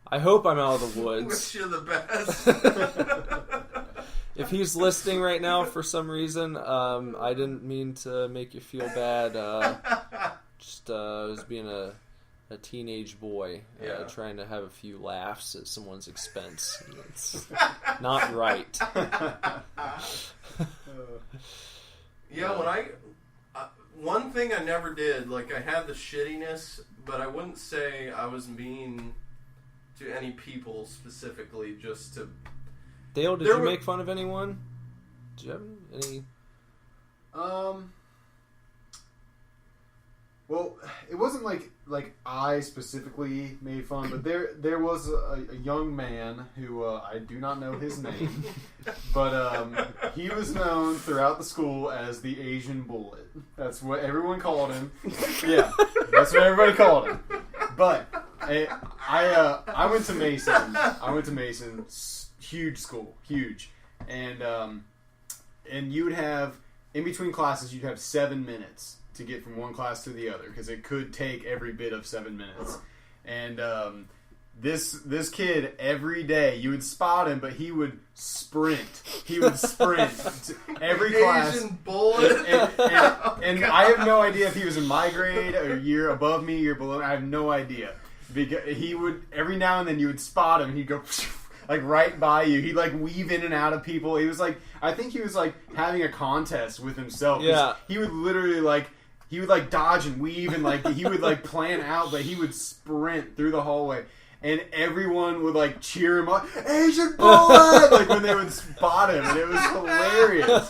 I hope I'm out of the woods. Wish you the best. If he's listening right now for some reason, I didn't mean to make you feel bad. Just I was being a teenage boy, trying to have a few laughs at someone's expense. It's not right. One thing I never did, like, I had the shittiness, but I wouldn't say I was mean to any people specifically, just to... Dale, did you make fun of anyone? Did you have any? wasn't like I specifically made fun, but there was a young man who I do not know his name, but he was known throughout the school as the Asian Bullet. That's what everyone called him. Yeah, that's what everybody called him. But I went to Mason. Huge school, huge, and you would have in between classes you'd have 7 minutes to get from one class to the other, because it could take every bit of 7 minutes. And this kid, every day you would spot him, but he would sprint. He would sprint to every class. Asian Bullet. And I have no idea if he was in my grade, a year above me, a year below me. I have no idea. Because he would, every now and then you would spot him, and he'd go like right by you. He'd like weave in and out of people. He was like, I think he was like having a contest with himself. Yeah. He would literally like, he would like dodge and weave, and like he would like plan out, but he would sprint through the hallway, and everyone would like cheer him on, Asian Bullet, like when they would spot him, and it was hilarious,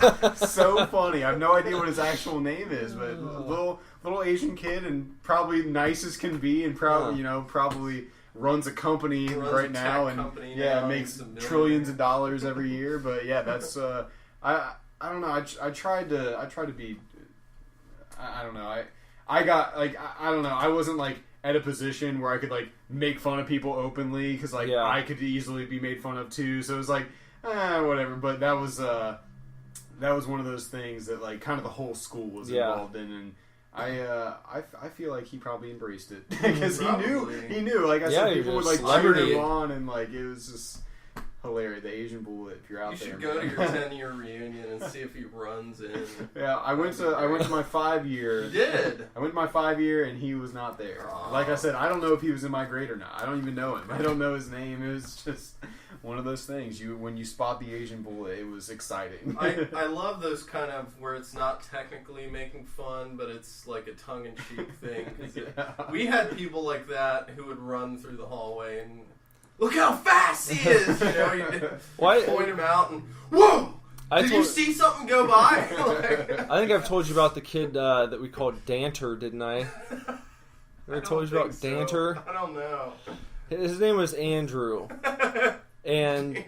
so funny. I have no idea what his actual name is, but little Asian kid, and probably nice as can be, and probably runs a company right now, and makes trillions of dollars every year. But yeah, that's I don't know. I tried to be. I don't know. I got like I don't know. I wasn't like at a position where I could like make fun of people openly, because like I could easily be made fun of too. So it was like whatever. But that was one of those things that like kind of the whole school was involved in, and I feel like he probably embraced it because he knew. Like I said, people would like cheer him on, and like it was just hilarious. The Asian Bullet, if you're out there. You should go to your 10-year reunion and see if he runs in. Yeah, I went to my 5-year. You did? I went to my 5-year, and he was not there. Aww. Like I said, I don't know if he was in my grade or not. I don't even know him. I don't know his name. It was just one of those things. When you spot the Asian Bullet, it was exciting. I love those kind of where it's not technically making fun, but it's like a tongue-in-cheek thing. We had people like that who would run through the hallway and look how fast he is! You know, you point him out and whoa! Did you see something go by? I think I've told you about the kid that we called Danter, didn't I? I told you about Danter. I don't know. His name was Andrew, and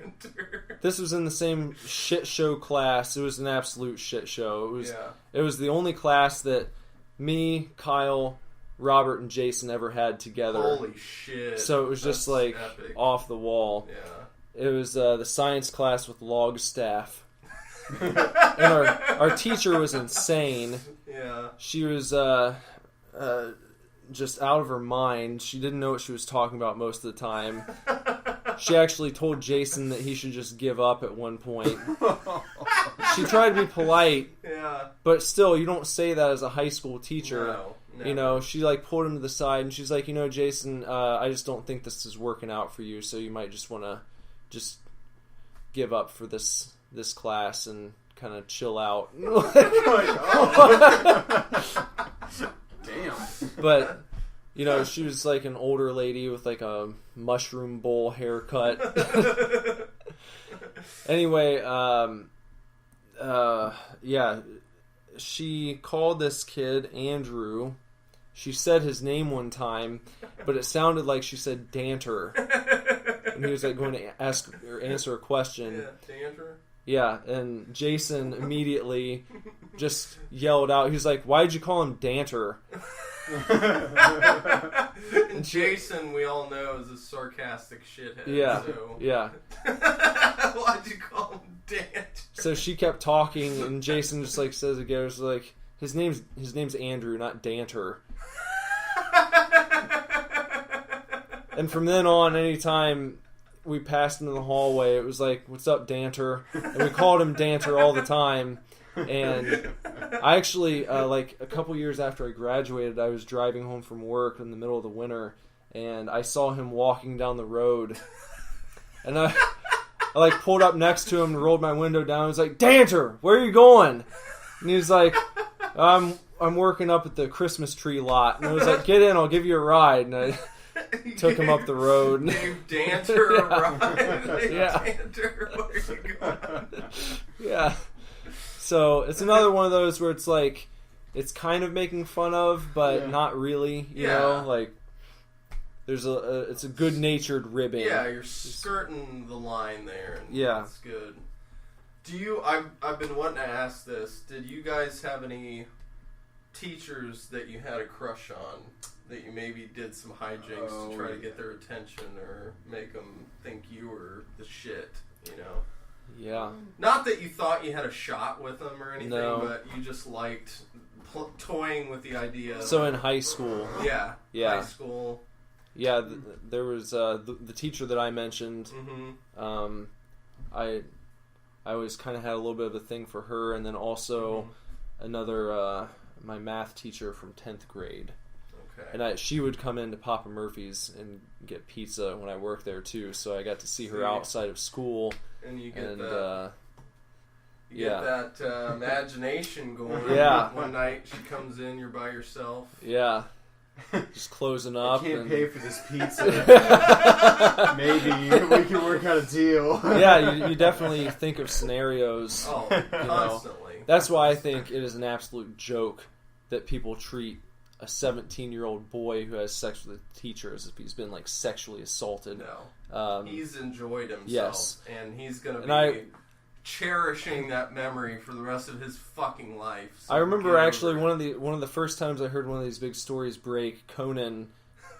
this was in the same shit show class. It was an absolute shit show. It was the only class that me, Kyle, Robert, and Jason ever had together. Holy shit. So it was just like epic. Off the wall. Yeah. It was the science class with log staff. And our teacher was insane. Yeah. She was just out of her mind. She didn't know what she was talking about most of the time. She actually told Jason that he should just give up at one point. She tried to be polite, but still, you don't say that as a high school teacher. No. You know, she like pulled him to the side, and she's like, Jason, I just don't think this is working out for you, so you might just want to just give up for this class and kind of chill out. Damn. But she was like an older lady with like a mushroom bowl haircut. Anyway, she called this kid Andrew. She said his name one time, but it sounded like she said Danter. And he was like going to ask or answer a question. Yeah, Danter? Yeah, and Jason immediately just yelled out. He was like, "Why'd you call him Danter?" And Jason, we all know, is a sarcastic shithead. Yeah, so. yeah. Why'd you call him Danter? So she kept talking, and Jason just like says it goes like, his name's Andrew, not Danter. And from then on, anytime we passed him in the hallway, it was like, "What's up, Danter?" And we called him Danter all the time. And I actually, like a couple years after I graduated, I was driving home from work in the middle of the winter, and I saw him walking down the road. And I like pulled up next to him and rolled my window down. I was like, "Danter, where are you going?" And he was like, I'm working up at the Christmas tree lot." And I was like, "Get in, I'll give you a ride." And I took him up the road. Named Danter a ride. Yeah. Danter, where are you going? Yeah. So it's another one of those where it's like, it's kind of making fun of, but not really. You know, like there's it's a good natured ribbing. Yeah, you're skirting the line there. And yeah, that's good. Do you? I've been wanting to ask this. Did you guys have any teachers that you had a crush on that you maybe did some hijinks to try to get their attention or make them think you were the shit? You know. Yeah. Not that you thought you had a shot with them or anything, No. but you just liked toying with the idea. So in high school. Yeah. High school. Yeah, there was the teacher that I mentioned. Mm-hmm. I always kind of had a little bit of a thing for her, and then also another my math teacher from 10th grade. Okay. And she would come into Papa Murphy's and get pizza when I worked there too, so I got to see her outside of school. And you get Yeah. get that imagination going. Yeah. One night she comes in, you're by yourself. Yeah. Just closing up. I can't and... pay for this pizza. Maybe we can work out a deal. Yeah, you definitely think of scenarios. Oh, constantly. That's why I think it is an absolute joke that people treat a 17-year-old boy who has sex with a teacher as if he's been like sexually assaulted. No. He's enjoyed himself. Yes. And he's going to be cherishing that memory for the rest of his fucking life. So I remember actually one of the first times I heard one of these big stories break, Conan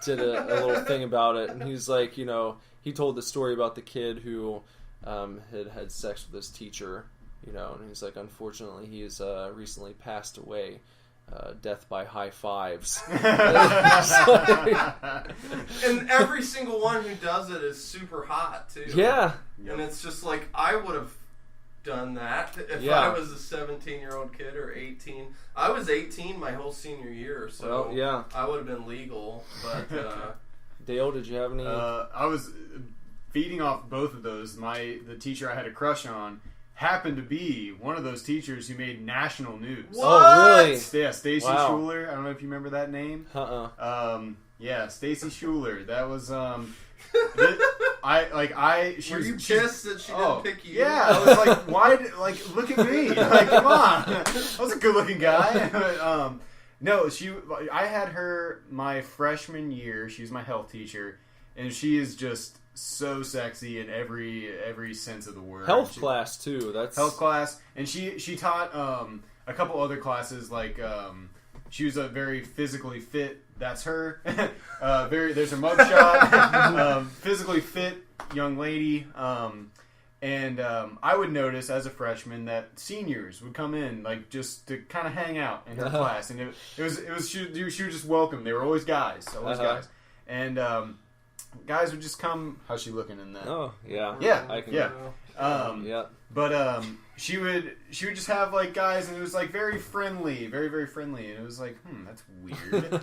did a little thing about it, and he's like, you know, he told the story about the kid who had sex with his teacher, you know, and he's like, unfortunately, he has recently passed away. Death by high fives. And every single one who does it is super hot, too. Yeah. And it's just like, I would have done that if I was a 17-year-old kid or 18. I was 18 my whole senior year, so well, yeah. I would have been legal. But Dale, did you have any? I was feeding off both of those. The teacher I had a crush on happened to be one of those teachers who made national news. What? Oh, really? Yeah, Stacy Wow. Schuler. I don't know if you remember that name. Yeah, Stacy Schuler. That was were you pissed that she didn't pick you? Yeah, I was like, why? Like, look at me. Like, come on. I was a good-looking guy. No, I had her my freshman year. She was my health teacher, and she is just so sexy in every sense of the word. Health class too. That's health class, and she taught a couple other classes. Like she was a very physically fit. That's her. There's her mugshot. Physically fit young lady. And I would notice as a freshman that seniors would come in like just to kind of hang out in her class, and it was she would just welcome. They were always guys, guys, and guys would just come. How's she looking in that? Oh yeah, yeah, I can, yeah. Yeah. But she would just have like guys, and it was like very friendly, very very friendly, and it was like, that's weird.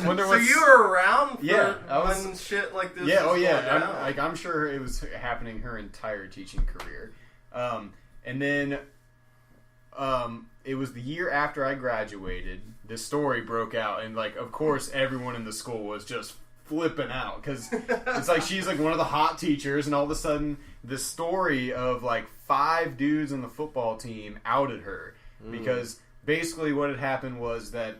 Wonder so you were around for when when shit like this? Yeah, was going down. I'm sure it was happening her entire teaching career. And then it was the year after I graduated, this story broke out, and like, of course, everyone in the school was just flipping out because it's like she's like one of the hot teachers, and all of a sudden, the story of like 5 dudes on the football team outed her because basically what had happened was that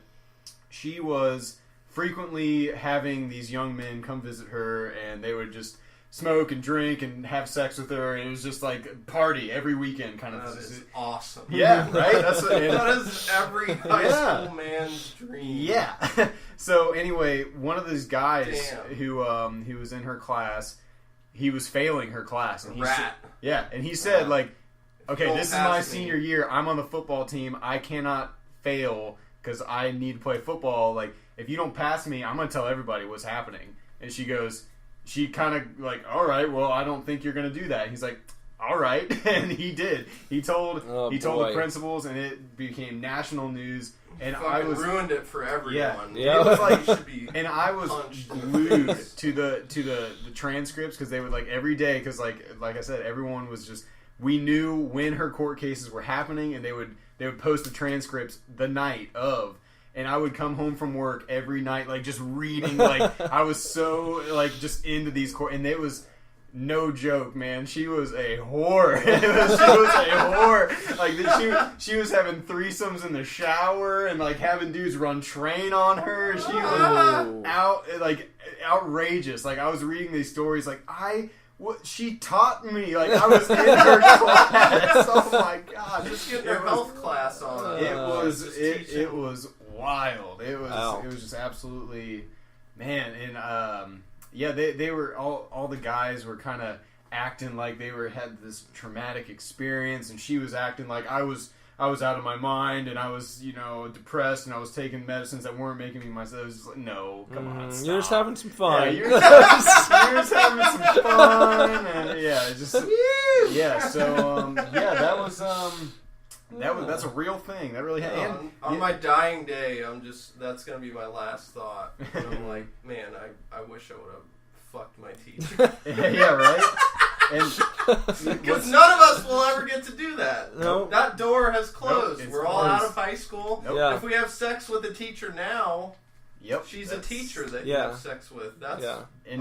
she was frequently having these young men come visit her, and they would just smoke and drink and have sex with her, and it was just like party every weekend kind of. That is awesome. Yeah, right? That is every high school man's dream. Yeah. So anyway, one of these guys who was in her class, he was failing her class, and he said like, okay, this is my senior year. I'm on the football team. I cannot fail because I need to play football. Like, if you don't pass me, I'm going to tell everybody what's happening. And she kind of like, all right, well, I don't think you're going to do that. He's like, all right. And he did. He told the principals, and it became national news. And I ruined it for everyone. Yeah. It was like, and I was glued to the transcripts because they would like every day, because like I said, everyone was just, we knew when her court cases were happening, and they would post the transcripts the night of, and I would come home from work every night like just reading, like I was so like just into these court, and it was no joke, man. She was a whore. She was a whore. Like she was having threesomes in the shower and like having dudes run train on her. She was outrageous. Like I was reading these stories. Like she taught me. Like I was in her class. Oh my god! Just get their health class on. It was wild. It was just absolutely, man. And they were all the guys were kind of acting like they had this traumatic experience, and she was acting like I was out of my mind, and I was depressed, and I was taking medicines that weren't making me myself. It was just like, no, come on, stop. You're just having some fun. Yeah, you're just having some fun, and that's a real thing. That really happened. On my dying day, that's gonna be my last thought. And I'm like, man, I wish I would have fucked my teacher. Yeah, right. Because none of us will ever get to do that. Nope. That door has closed. Nope, We're all out of high school. Nope. Yeah. If we have sex with a teacher now, Yep, she's a teacher that you have sex with. That's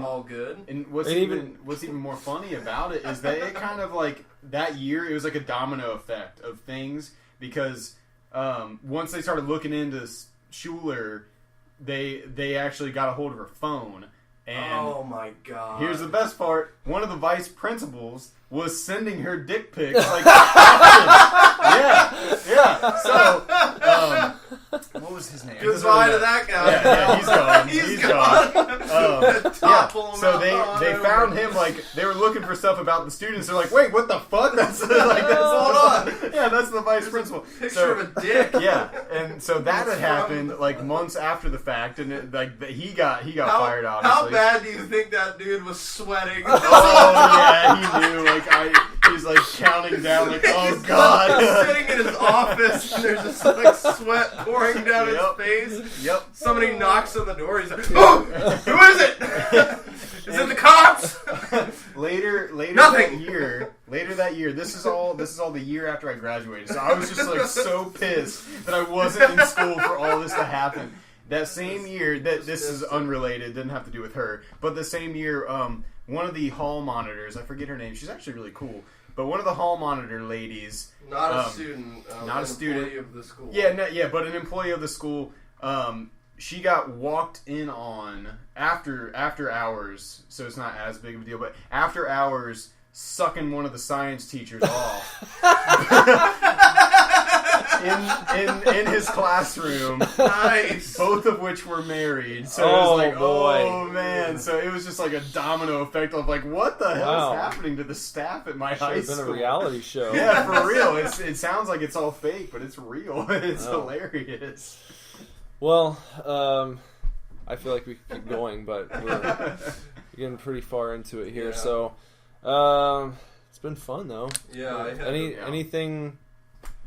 all good. And what's even more funny about it is that it kind of like that year it was like a domino effect of things, because once they started looking into Schuler, they actually got a hold of her phone. And oh my god! Here's the best part: one of the vice principals was sending her dick pics. Like, yeah. So, what was his name? Goodbye to that guy. Yeah, he's gone. So they found him. Like, they were looking for stuff about the students. They're like, wait, what the fuck? That's hold on. Yeah, that's the vice principal. Picture of a dick. Yeah, and so that had happened like months after the fact, and he got fired. Obviously. How bad do you think that dude was sweating? Oh yeah, he knew. Like he's like counting down. Like, oh god. He's sitting in his office, and there's just like sweat pouring down his face. Yep. Somebody knocks on the door. He's like, "Oh, who is it? Is it the cops?" Later Nothing. that year. This is all the year after I graduated. So I was just like so pissed that I wasn't in school for all this to happen. That same year, this is unrelated, didn't have to do with her, but the same year, one of the hall monitors, I forget her name, she's actually really cool, but one of the hall monitor ladies, not a student, not a student, employee of the school. Yeah, but an employee of the school. She got walked in on after hours, so it's not as big of a deal, but after hours, sucking one of the science teachers off. in his classroom. Nice. Both of which were married. So it was like, boy. oh man. So it was just like a domino effect of like, what the hell is happening to the staff at my high school? Should have been a reality show. Yeah, for real. It sounds like it's all fake, but it's real. It's hilarious. Well, I feel like we could keep going, but we're getting pretty far into it here. Yeah. So, it's been fun though. Yeah. Anything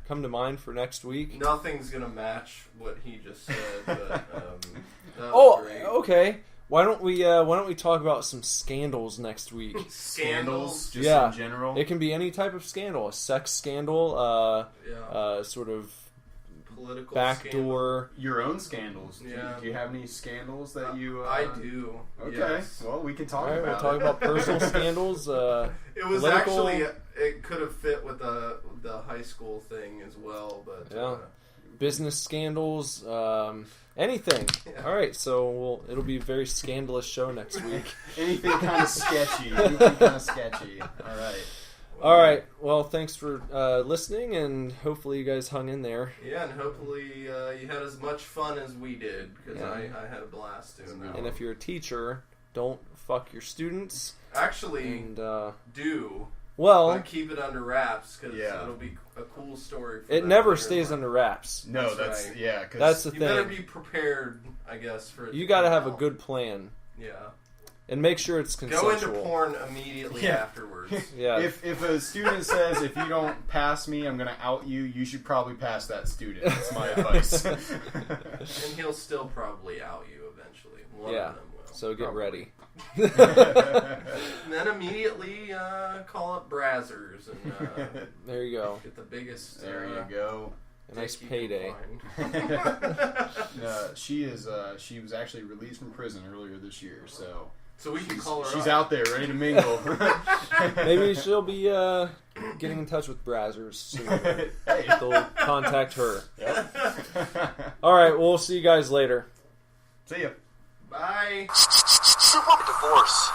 come to mind for next week? Nothing's gonna match what he just said. But, that was great. Okay. Why don't we talk about some scandals next week? Scandals? Just in general? It can be any type of scandal. A sex scandal, sort of political backdoor. Your own scandals. Yeah. Do you have any scandals that you... I do. Okay. Yes. Well, we can talk All right, about we'll talk about personal scandals. It was political... actually... It could have fit with the high school thing as well, but... business scandals, anything. Yeah. All right, so it'll be a very scandalous show next week. Anything kind of sketchy. All right. Well, thanks for listening, and hopefully you guys hung in there. Yeah, and hopefully you had as much fun as we did, because I had a blast doing that. And if you're a teacher, don't fuck your students. Actually, and, do. Well, but keep it under wraps, because it'll be a cool story. It never stays under wraps. No, that's right. Yeah, cause that's the thing. You better be prepared, I guess, for it. You got to have a good plan. Yeah. And make sure it's consensual. Go into porn immediately afterwards. Yeah. If a student says, if you don't pass me, I'm going to out you, you should probably pass that student. That's my advice. And he'll still probably out you eventually. One of them will. So get ready. And then immediately call up Brazzers and there you go. Get the biggest. There you go. A nice payday. She was actually released from prison earlier this year, so So we can call her She's up. out there, ready to mingle. Maybe she'll be getting in touch with Brazzers soon. Hey. They'll contact her. Yep. All right, we'll see you guys later. See ya. Bye. SUPERDIVORCE.